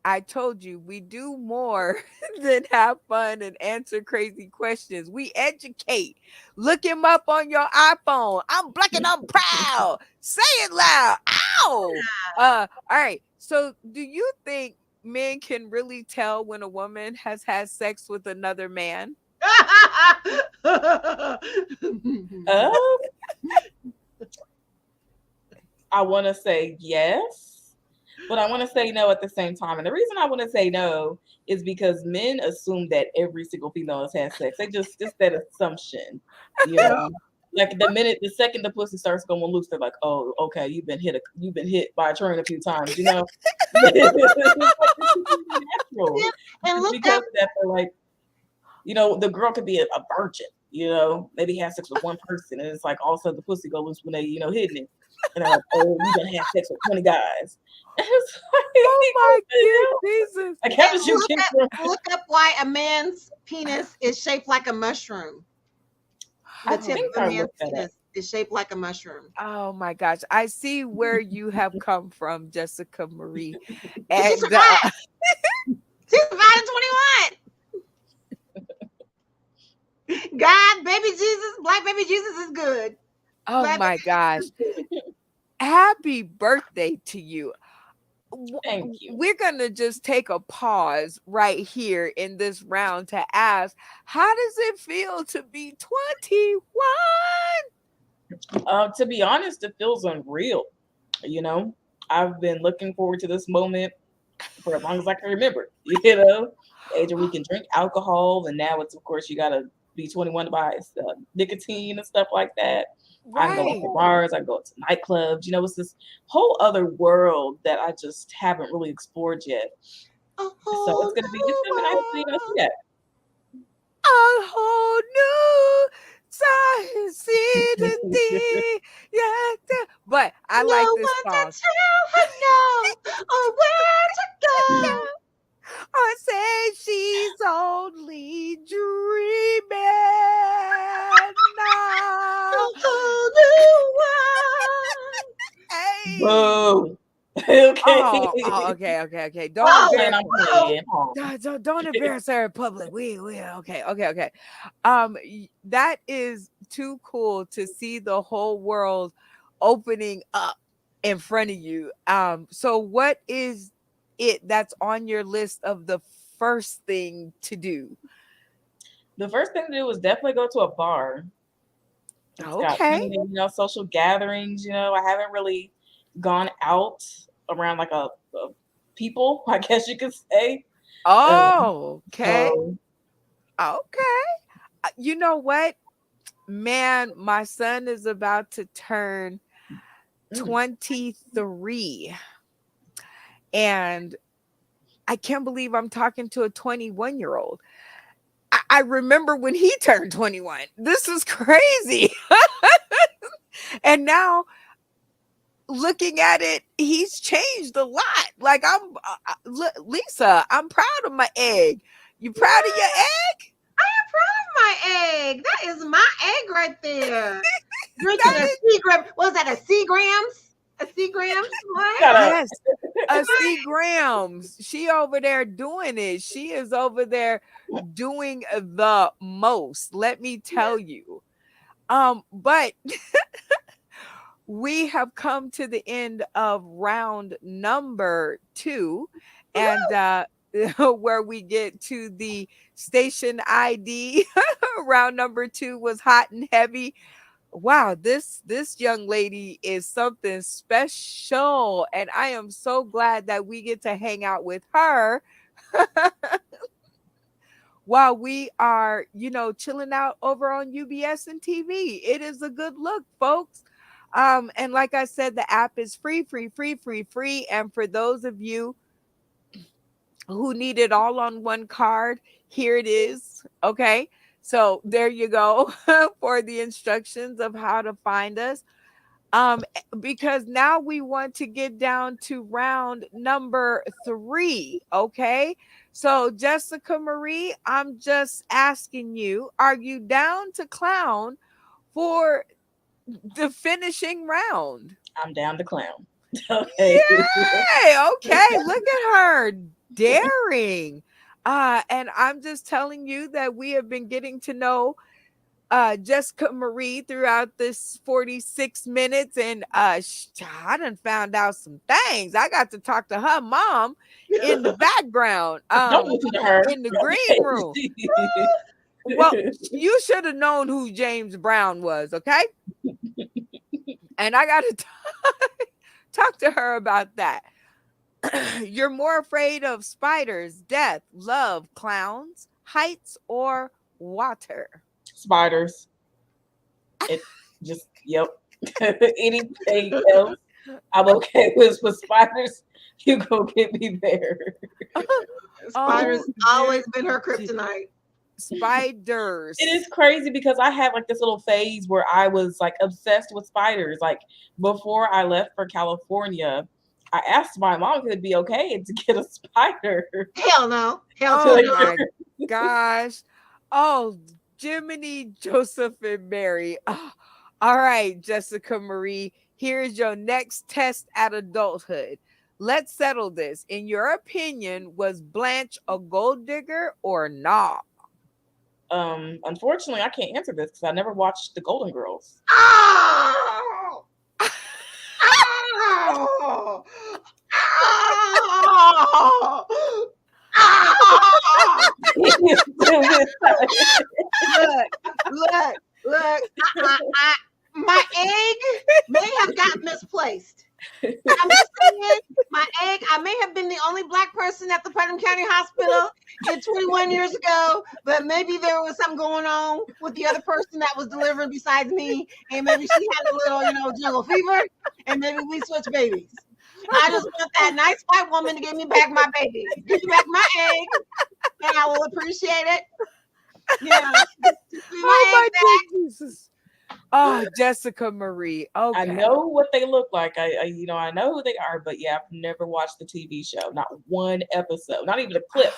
I told you we do more than have fun and answer crazy questions. We educate. Look him up on your iPhone. I'm black and I'm proud. Say it loud. Ow. All right. So, do you think men can really tell when a woman has had sex with another man? uh, I want to say yes, but I want to say no at the same time. And the reason I want to say no is because men assume that every single female has had sex. It's that assumption, you know. Like the second the pussy starts going loose, they're like, "Oh, okay, you've been hit by a train a few times," you know. It's natural. And It's look because up. that they're like, the girl could be a virgin, maybe have sex with one person, and it's like all of a sudden the pussy go loose when they, hitting it. And they're like, oh, you done have sex with 20 guys. And it's Oh my like, Jesus. like how did you Look get up, from look up why a man's penis is shaped like a mushroom. I The tip think of a I man's looked that up. penis is shaped like a mushroom. Oh my gosh. I see where you have come from, Jessica Marie. And she And survived. She survived in 21. God, baby Jesus, black baby Jesus is good. oh Black my baby gosh. Jesus is good. Happy birthday to you. Thank you. We're going to just take a pause right here in this round to ask, how does it feel to be 21? To be honest, it feels unreal. I've been looking forward to this moment for as long as I can remember. The age where we can drink alcohol, and now it's of course you gotta be 21 to buy nicotine and stuff like that. I can go out Right. to bars, I can go to nightclubs. It's this whole other world that I just haven't really explored yet. A So whole it's new gonna be nice to see world. that. A whole new science. Yeah. But I No like this one song. to tell her no or where to go. I say she's only dreaming A now. whole new world. Hey. Boo. Okay. Oh, okay. Don't Oh, embarrass I'm her. playing. Don't embarrass her in public. We okay. That is too cool to see the whole world opening up in front of you. So what is it that's on your list of the first thing to do? The first thing to do is definitely go to a bar. It's got Okay. plenty of, social gatherings. I haven't really gone out around like a people, I guess you could say. Oh, okay. So Okay. You know what? Man, my son is about to turn 23. And I can't believe I'm talking to a 21-year-old. I remember when he turned 21. This is crazy. And now looking at it, he's changed a lot. Like Lisa, I'm proud of my egg. You proud of your Yeah, egg? I am proud of my egg. That is my egg right there. Drinking That a is Seagram. What was that? A Seagrams? A Seagrams? What? Gotta yes. Grams. She over there doing it. She is over there doing the most. Let me tell you. But we have come to the end of round number 2, and where we get to the station ID. Round number 2 was hot and heavy. Wow, this young lady is something special, and I am so glad that we get to hang out with her while we are, chilling out over on UBS and TV. It is a good look, folks. And like I said, the app is free, free, free, free, free. And for those of you who need it all on one card, here it is. Okay. So there you go for the instructions of how to find us. Because now we want to get down to round number 3. Okay. So, Jessica Marie, I'm just asking you, are you down to clown for the finishing round? I'm down to clown. Okay. Yay! Okay, look at her daring. And I'm just telling you that we have been getting to know Jessica Marie throughout this 46 minutes, and I done found out some things. I got to talk to her mom in the background, Don't listen to her. in the green room. Well, you should have known who James Brown was, okay? And I got to talk to her about that. You're more afraid of spiders, death, love, clowns, heights, or water? Spiders. It just, yep. Anything else, I'm okay with spiders. You go get me there. Spiders Oh, always been her kryptonite. spiders. It is crazy because I had like this little phase where I was like obsessed with spiders. Like before I left for California, I asked my mom if it'd be okay to get a spider. Hell no. Hell Oh to no. my gosh. Oh, Jiminy, Joseph, and Mary. Oh, all right, Jessica Marie. Here is your next test at adulthood. Let's settle this. In your opinion, was Blanche a gold digger or not? Unfortunately, I can't answer this because I never watched the Golden Girls. Oh! Oh! Oh! Oh! Look. My egg may have got misplaced. I'm just saying, my egg, I may have been the only Black person at the Putnam County Hospital 21 years ago, but maybe there was something going on with the other person that was delivering besides me, and maybe she had a little, jungle fever, and maybe we switched babies. I just want that nice white woman to give me back my baby. Give me back my egg, and I will appreciate it. Yeah. Oh my Jesus. Oh, Jessica Marie. Okay. I know what they look like. I know who they are, but yeah, I've never watched the TV show. Not one episode. Not even a clip.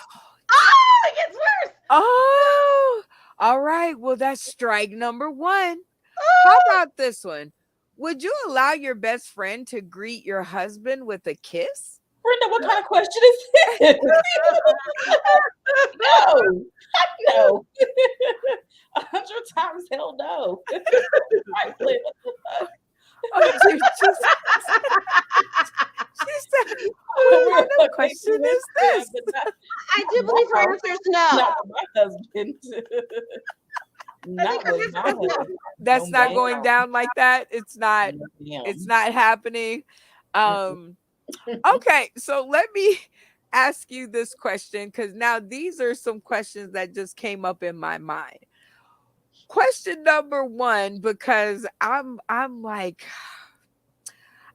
Oh, it gets worse. Oh, all right. Well, that's strike number 1. How about this one? Would you allow your best friend to greet your husband with a kiss? Brenda, what kind of question is this? No. No. 100 times hell no. Right, Flip, what the fuck? Oh, she said, what kind of question is this? I do believe her answer is no. Not with my husband. Not with my husband. That's No, not ma'am. going down like that. It's not. No, ma'am. It's not happening. Okay, so let me ask you this question, because now these are some questions that just came up in my mind. Question number 1, because I'm like,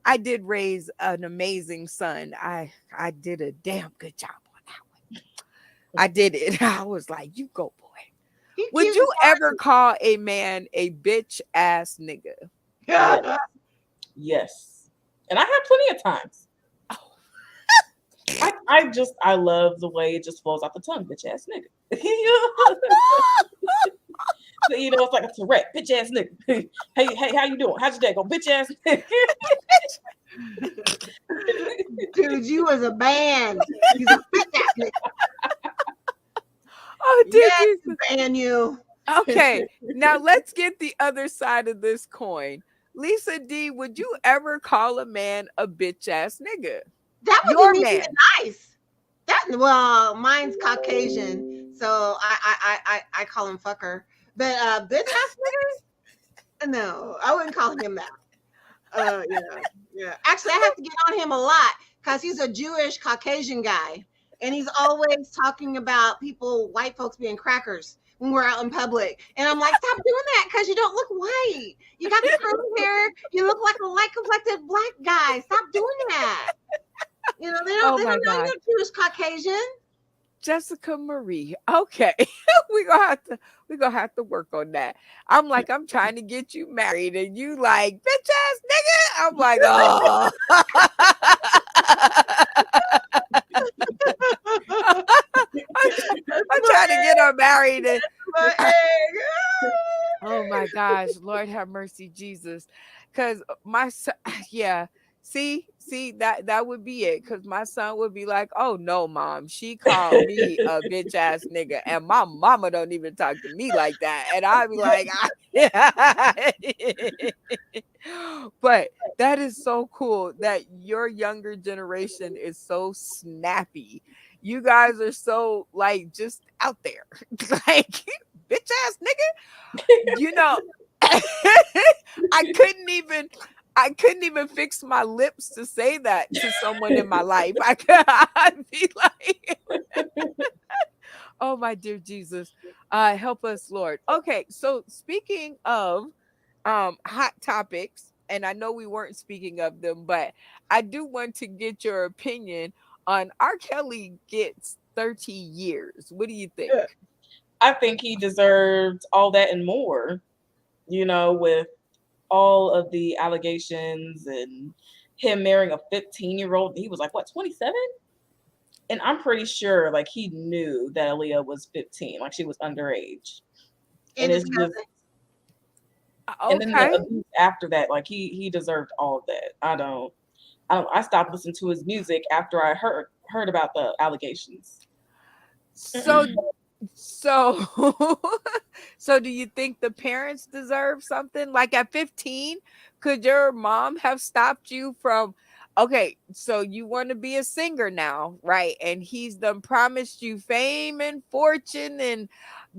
I did raise an amazing son. I did a damn good job on that one. I did it. I was like, you go, boy. Would you ever call a man a bitch ass nigga? Yes. and I have plenty of times. I love the way it just flows off the tongue, bitch ass nigga. It's like a Tourette, bitch ass nigga. Hey, how you doing? How's your day go, bitch ass nigga? Dude, you was a band. He's a bitch ass nigga. Oh, dear Yes, Jesus. ban you. Okay, now let's get the other side of this coin. Lisa D, would you ever call a man a bitch ass nigga? That Your wasn't even man. nice. Well, mine's Caucasian, so I call him fucker. But bitch ass nigga? No, I wouldn't call him that. Yeah. Actually, I have to get on him a lot because he's a Jewish Caucasian guy, and he's always talking about white folks being crackers when we're out in public. And I'm like, stop doing that because you don't look white. You got the curly hair. You look like a light complected black guy. Stop doing that. They Oh don't my know God. you're Jewish Caucasian. Jessica Marie. Okay. we gonna have to work on that. I'm like, I'm trying to get you married, and you like, bitch ass nigga. I'm like, oh. I'm trying to get her married. And, My egg. oh my gosh, Lord have mercy, Jesus. Cause my son, yeah. See that would be it. Cause my son would be like, "Oh no, mom, she called me a bitch ass nigga, and my mama don't even talk to me like that." And I'd be like, but that is so cool that your younger generation is so snappy. You guys are so like just out there, like bitch ass nigga. You know, I couldn't even fix my lips to say that to someone in my life. I'd be like, oh my dear Jesus, help us, Lord. Okay, so speaking of hot topics, and I know we weren't speaking of them, but I do want to get your opinion on R. Kelly gets 30 years. What do you think? I think he deserved all that and more, with all of the allegations and him marrying a 15-year-old. He was like, what, 27? And I'm pretty sure like he knew that Aaliyah was 15, like she was underage. And And his it's just cousin. and then the Okay. abuse after that, like he deserved all of that. I stopped listening to his music after I heard about the allegations. So so so do you think the parents deserve something? Like at 15, could your mom have stopped you from, okay, so you want to be a singer now, right? And he's done promised you fame and fortune and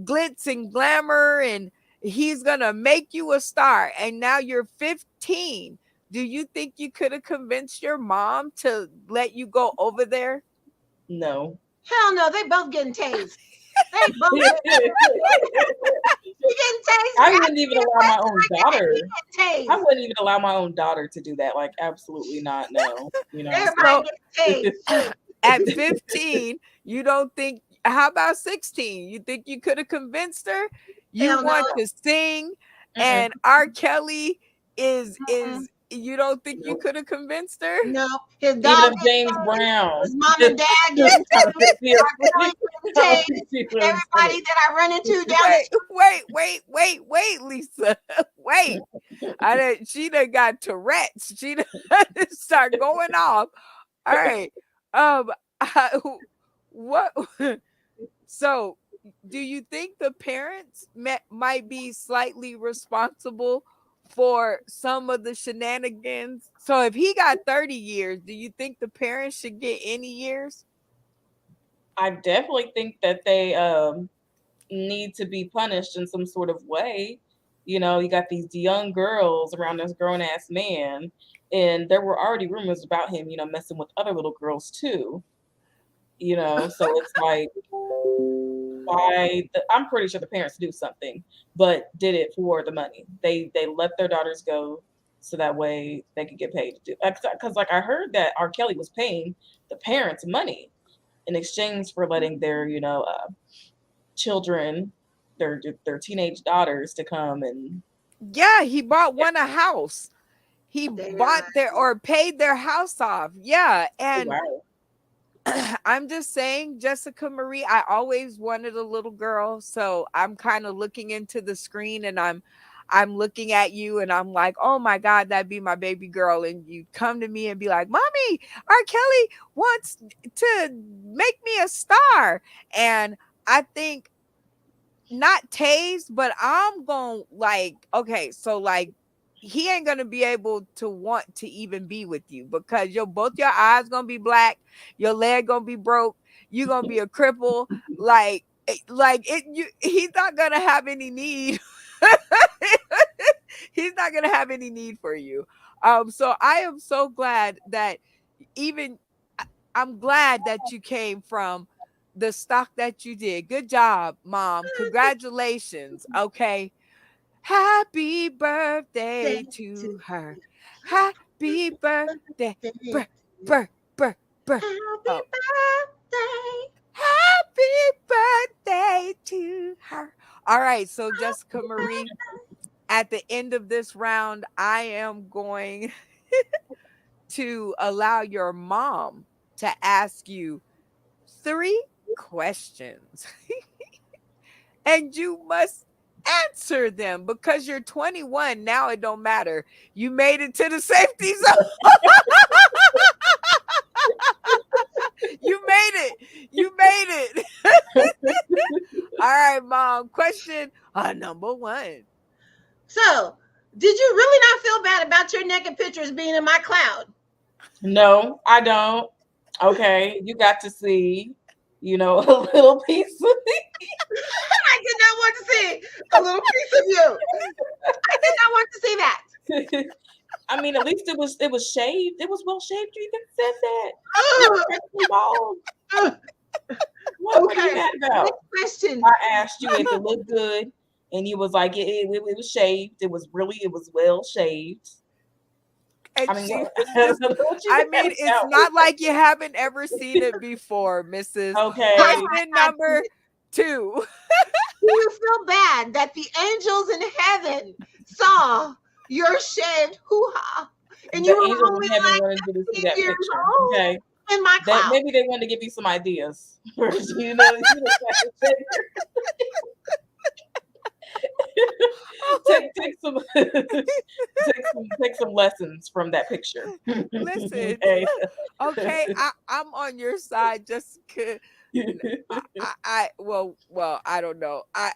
glitz and glamour, and he's gonna make you a star, and now you're 15. Do you think you could have convinced your mom to let you go over there? No. Hell no, they both getting tased. They both I getting tased. wouldn't even allow my own daughter. Tased. I wouldn't even allow my own daughter to do that. Like, absolutely not. No. Everybody getting tased. At 15, you don't think, how about 16? You think you could have convinced her? You Hell no. want to sing, Mm-mm. and R. Kelly is Mm-mm. you don't think you could have convinced her? No, his Even dog, if James Brown. his mom and dad getting tased. Everybody that I run into down Wait, Lisa. Wait. She done got Tourette's. She done start going off. All right. Um, what? So, do you think the parents might be slightly responsible for some of the shenanigans? So, if he got 30 years, do you think the parents should get any years? I definitely think that they need to be punished in some sort of way. You got these young girls around this grown ass man, and there were already rumors about him, messing with other little girls too. So it's like, I'm pretty sure the parents do something, but did it for the money. They let their daughters go so that way they could get paid to do. Because like I heard that R. Kelly was paying the parents money in exchange for letting their children, their teenage daughters to come and Yeah, he bought one a house. he Damn. bought their or paid their house off. Yeah. Oh, And wow. I'm just saying, Jessica Marie, I always wanted a little girl. So I'm kind of looking into the screen and I'm looking at you and I'm like, oh my God, that'd be my baby girl. And you come to me and be like, Mommy, R. Kelly wants to make me a star. And I think not tased, but I'm going like, okay, so like he ain't gonna be able to want to even be with you because your both your eyes gonna be black, your leg gonna be broke, you gonna be a cripple, like it you he's not gonna have any need. He's not gonna have any need for you. So I am so glad that even I'm glad that you came from the stock that you did. Good job, mom. Congratulations. Okay. Happy birthday Day to to her. Happy birthday. day. Bur, bur, bur, bur. Happy Oh, birthday. happy birthday to her. All right. So, Jessica Marie, at the end of this round, I am going to allow your mom to ask you 3 questions. And you must answer them because you're 21. Now it don't matter. You made it to the safety zone. You made it. You made it. All right, mom. Question number 1. So, did you really not feel bad about your naked pictures being in my cloud? No, I don't. Okay, you got to see, a little piece of I did not want to see a little piece of you. I did not want to see that. it. I mean, at least it was shaved. It was well shaved. You even said that. You were perfectly bald. Ugh. What are you Okay. mad Next about? question. I asked you if it looked good, and you was like, it was shaved. It was well shaved. I And mean, she what, was just, what you I mad mean, it's about? not like you haven't ever seen it before, Mrs. Okay. Question number 2. Do you feel bad that the angels in heaven saw your shaved hoo-ha and you The were angels only in heaven like wanted you to see 15 that years picture. old Okay. in my That cloud? maybe they wanted to give you some ideas. you know, you just take some take some lessons from that picture. Listen, Okay. okay, I'm on your side, Jessica. Well, I don't know. I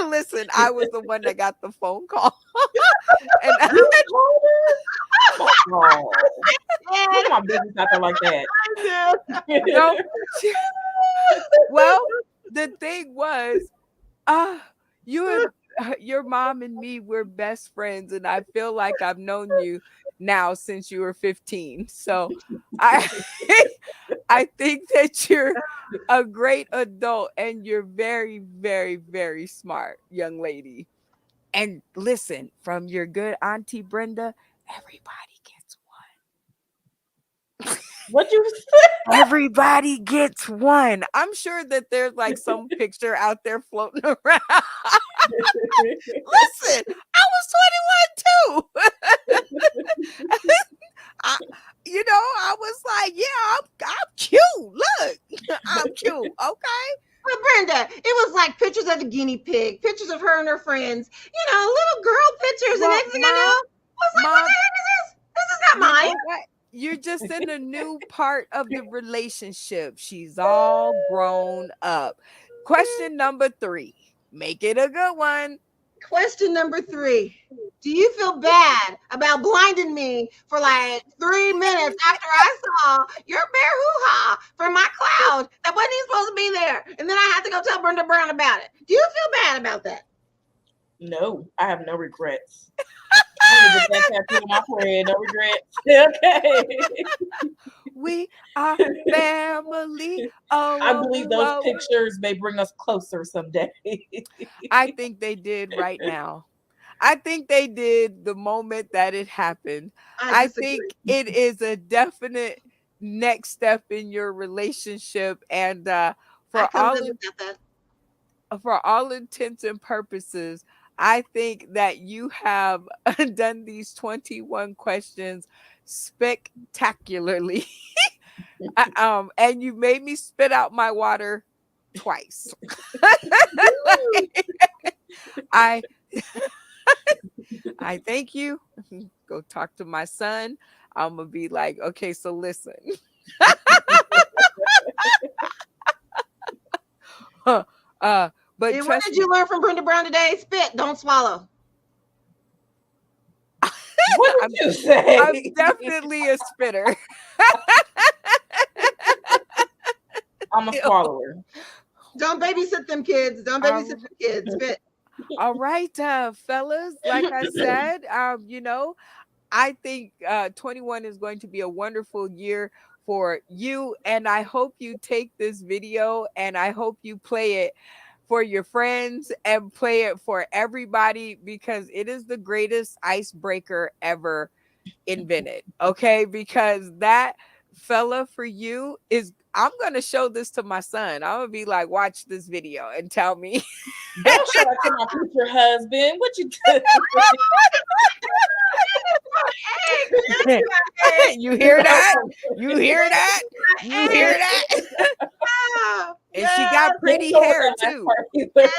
listen. I was the one that got the phone call, and You told her? Oh, And keep my business out there like that. no. Well, the thing was, uh, you and your mom and me were best friends, and I feel like I've known you now since you were 15. So, I I think that you're a great adult and you're very, very, very smart, young lady. And listen, from your good Auntie Brenda, everybody gets What you one. Everybody gets one. I'm sure that there's like some picture out there floating around. Listen, I was 21 too. I, I was like, yeah, I'm cute. Look, I'm cute. Okay. But Brenda, it was like pictures of the guinea pig, pictures of her and her friends, little girl pictures. And Well, next thing I know, I was like, what mom, the heck is this? This is not you mine. know what? You're just in a new part of the relationship. She's all grown up. Question number 3. Make it a good one. Question number 3. Do you feel bad about blinding me for like 3 minutes after I saw your bear hoo-ha from my cloud that wasn't even supposed to be there? And then I had to go tell Brenda Brown about it. Do you feel bad about that? No, I have no regrets. I'm gonna get that tattoo on my forehead. No regrets. Okay. We are family. Oh, I whoa, believe whoa, those whoa. pictures may bring us closer someday. I think they did right now. I think they did the moment that it happened. I I disagree. think it is a definite next step in your relationship, and I for couldn't all live without that. for all intents and purposes, I think that you have done these 21 questions spectacularly. And you made me spit out my water twice. I I thank you. Go talk to my son. I'm gonna be like, okay, so listen. uh, but And what trust did me, you learn from Brenda Brown today? Spit, don't swallow. What I'm did you say? I'm definitely a spitter. I'm a swallower. Don't babysit them kids. Don't babysit Um, them kids. Spit. all right, fellas. Like I said, I think 21 is going to be a wonderful year for you. And I hope you take this video and I hope you play it for your friends and play it for everybody because it is the greatest icebreaker ever invented. Okay. Because that fella for you is, I'm going to show this to my son. I'm going to be like, watch this video and tell me. Don't show that to my future husband. What you do? You hear that? You hear that? You hear that? And she got Don't pretty show hair that last too. part either.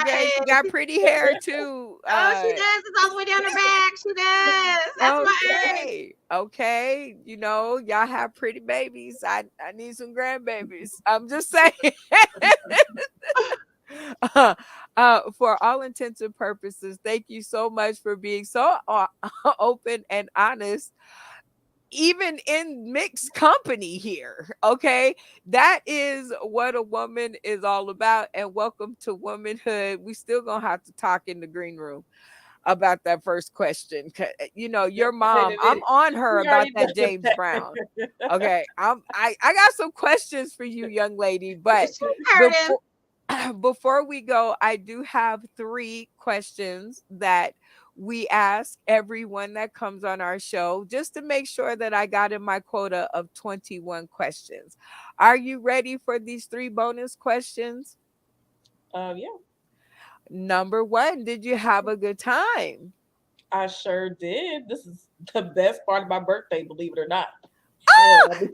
Okay, she got pretty hair too. Oh, she does. It's all the way down her back. She does. That's my age. Okay. You know, y'all have pretty babies. I need some grandbabies. I'm just saying. For all intents and purposes, thank you so much for being so open and honest even in mixed company here. Okay. That is what a woman is all about. And welcome to womanhood. We still gonna have to talk in the green room about that first question. You know, your Wait mom, a I'm minute. on her We about already that done James that. Brown. Okay. I got some questions for you, young lady, but She heard him. before we go, I do have 3 questions that we ask everyone that comes on our show just to make sure that I got in my quota of 21 questions. Are you ready for these 3 bonus questions? Yeah, Number 1, did you have a good time? I sure did. This is the best part of my birthday, believe it or not.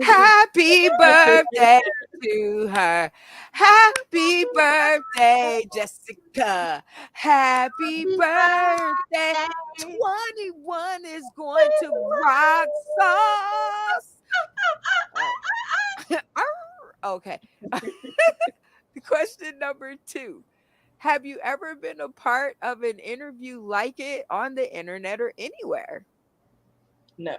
Happy birthday to her. Happy birthday, Jessica. Happy birthday. 21 is going to rock sauce. Okay. Question number 2. Have you ever been a part of an interview like it on the internet or anywhere? No.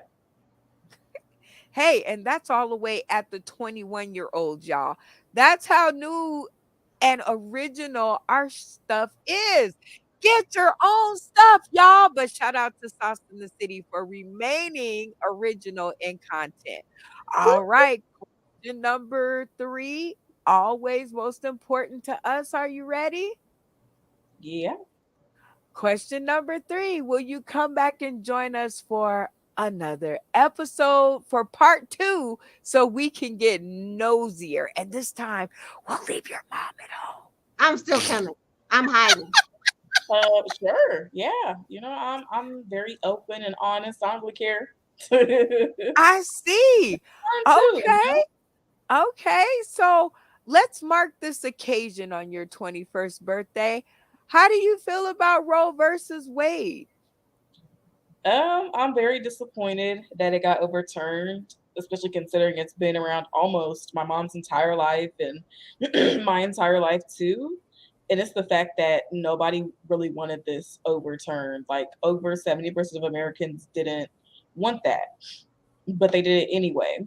Hey, and that's all the way at the 21-year-old, y'all. That's how new and original our stuff is. Get your own stuff, y'all. But shout out to Sauce in the City for remaining original in content. All right. Question number 3, always most important to us. Are you ready? Yeah. Question number 3, will you come back and join us for another episode for part 2 so we can get nosier? And this time, we'll leave your mom at home. I'm still coming. I'm hiding. Sure. Yeah. You know, I'm very open and honest. I don't really care. I'm I see. too. You Okay. Okay. So let's mark this occasion on your 21st birthday. How do you feel about Roe versus Wade? I'm very disappointed that it got overturned, especially considering it's been around almost my mom's entire life and my entire life too. And it's the fact that nobody really wanted this overturned. Like over 70% of Americans didn't want that, but they did it anyway.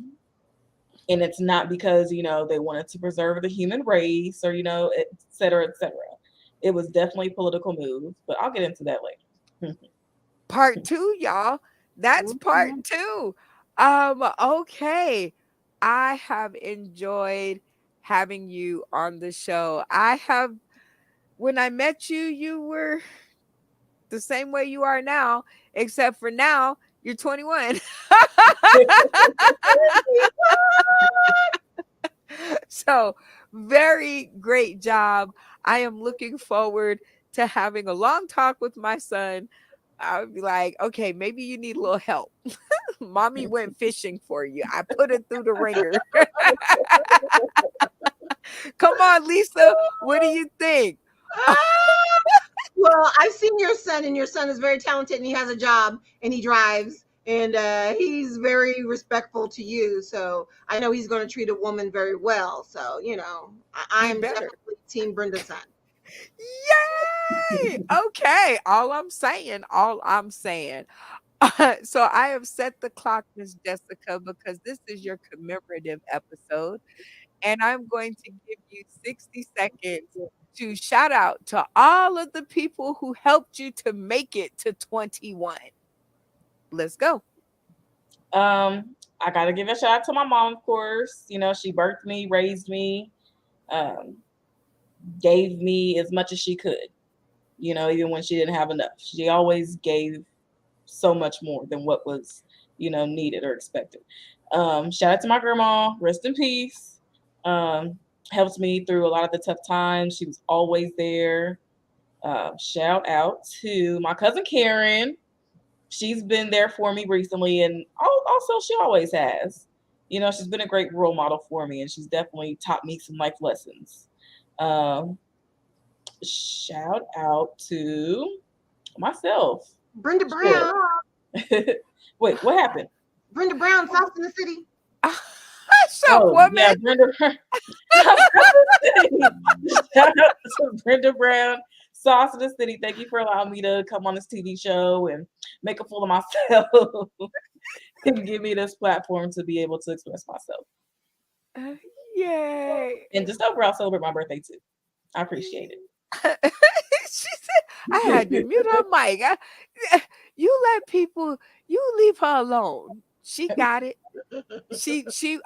And it's not because, they wanted to preserve the human race or, et cetera, et cetera. It was definitely a political move, but I'll get into that later. Part 2, y'all. That's part 2. Okay. I have enjoyed having you on the show. When I met you, you were the same way you are now, except for now you're 21. So, very great job. I am looking forward to having a long talk with my son, I would be like, okay, maybe you need a little help. Mommy went fishing for you. I put it through the ringer. Come on, Lisa. What do you think? Ah! Well, I've seen your son, and your son is very talented, and he has a job, and he drives, and he's very respectful to you. So I know he's going to treat a woman very well. So I He am better. definitely Team Brenda's son. Yay! Okay. All I'm saying. So I have set the clock, Miss Jessica, because this is your commemorative episode. And I'm going to give you 60 seconds to shout out to all of the people who helped you to make it to 21. Let's go. I gotta give a shout out to my mom, of course. You know, she birthed me, raised me, um, gave me as much as she could. You know, even when she didn't have enough, she always gave so much more than what was, needed or expected. Shout out to my grandma, rest in peace. Um, Helped me through a lot of the tough times. She was always there. Shout out to my cousin Karen. She's been there for me recently, and also she always has. You know, she's been a great role model for me, and she's definitely taught me some life lessons. Um, Shout out to myself. Brenda Sure. Brown, Wait, what happened? Brenda Brown, Sauce in the City. Shut up, Oh, woman. yeah, Brenda. Shout out to Brenda Brown, Sauce in the City. Thank you for allowing me to come on this TV show and make a fool of myself and give me this platform to be able to express myself Uh, Yay. and just overall celebrate my birthday too. I appreciate She said I had to mute her mic. You let people, you leave her alone. She it. got it.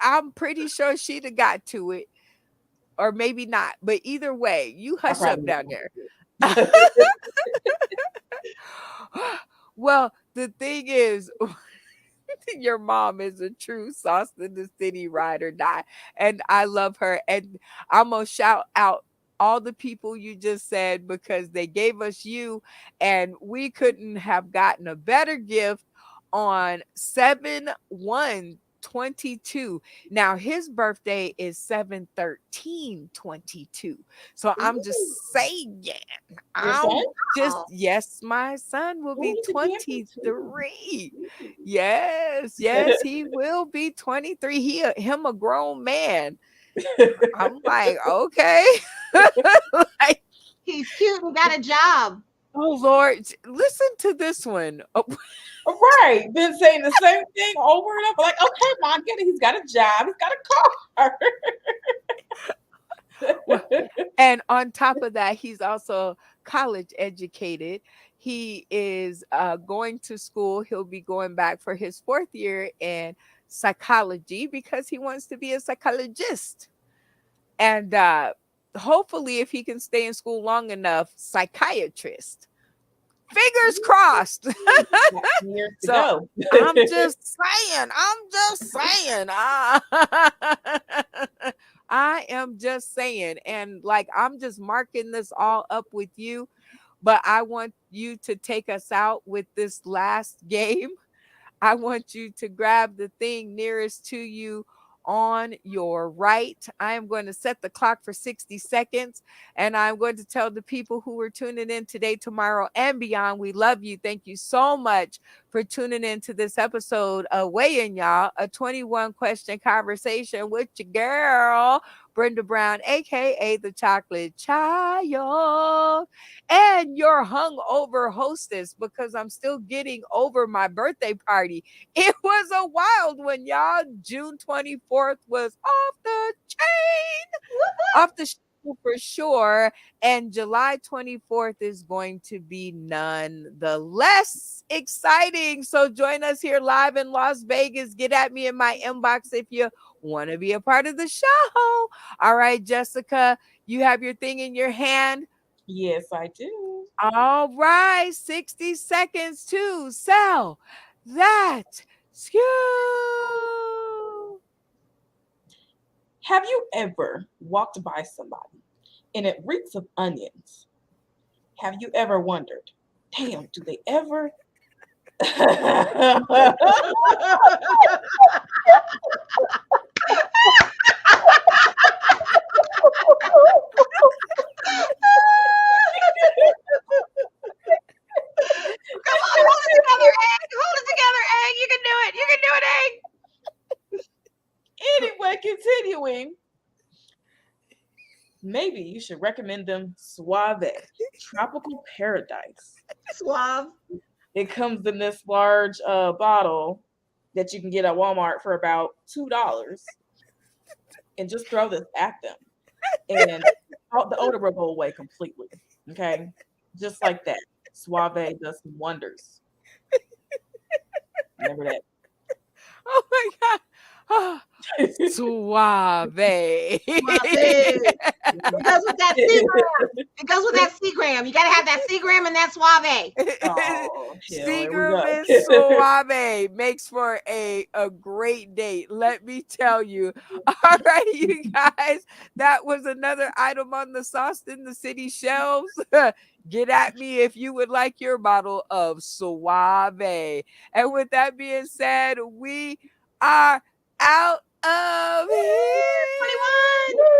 I'm pretty sure she'd have got to it. Or maybe not. But either way, you I hush up probably down there. Well, the thing is, your mom is a true sauce in the city ride or die. And I love her. And I'm going to shout out all the people you just said because they gave us you. And we couldn't have gotten a better gift on 7/1/22. Now his birthday is 7/13/22. So I'm Ooh, just saying, Your son? I'm just, wow. yes, my son will Oh, be he's a Cancer too. 23. Yes, yes, he will be 23. Him a grown man. I'm like, okay. Like, He's cute and got a job. oh Lord, listen to this one. Oh, Right. Been saying the same thing over and over. Like, okay, mom, get it. He's got a job. He's got a well, car. and on top of that, he's also college educated. He is going to school. He'll be going back for his fourth year in psychology because he wants to be a psychologist. And hopefully, if he can stay in school long enough, psychiatrist. Fingers crossed. Got some years to So go. I'm just saying. I'm just saying. I am just saying. And like, I'm just marking this all up with you. But I want you to take us out with this last game. I want you to grab the thing nearest to you on your right. I am going to set the clock for 60 seconds and I'm going to tell the people who are tuning in today, tomorrow, and beyond, we love you. Thank you so much for tuning in to this episode of Weighing Y'all, a 21 question conversation with your girl, Brenda Brown, aka the Chocolate Child, and your hungover hostess because I'm still getting over my birthday party. It was a wild one, y'all. June 24th was off the chain, off the show for sure. And July 24th is going to be none the less exciting. So join us here live in Las Vegas. Get at me in my inbox if you want to be a part of the show. All right, Jessica, you have your thing in your hand. Yes, I do. All right, 60 seconds to sell that skew. Have you ever walked by somebody and it reeks of onions? Have you ever wondered, damn, do they ever? Come on, hold it together, egg. Hold it together, egg. You can do it. You can do it, egg. Anyway, continuing. Maybe you should recommend them Suave Tropical Paradise. Suave. It comes in this large bottle that you can get at Walmart for about $2, and just throw this at them, and the odor will go away completely. Okay, just like that. Suave does some wonders. Remember that. Oh my God. Ah, suave. Suave. It goes with that Seagram. It goes with that Seagram. You got to have that Seagram and that Suave. Oh, hell, here we Seagram go. and Suave makes for a great date. Let me tell you. All right, you guys. That was another item on the Sauce in the City shelves. Get at me if you would like your bottle of Suave. And with that being said, we are out of here. 21.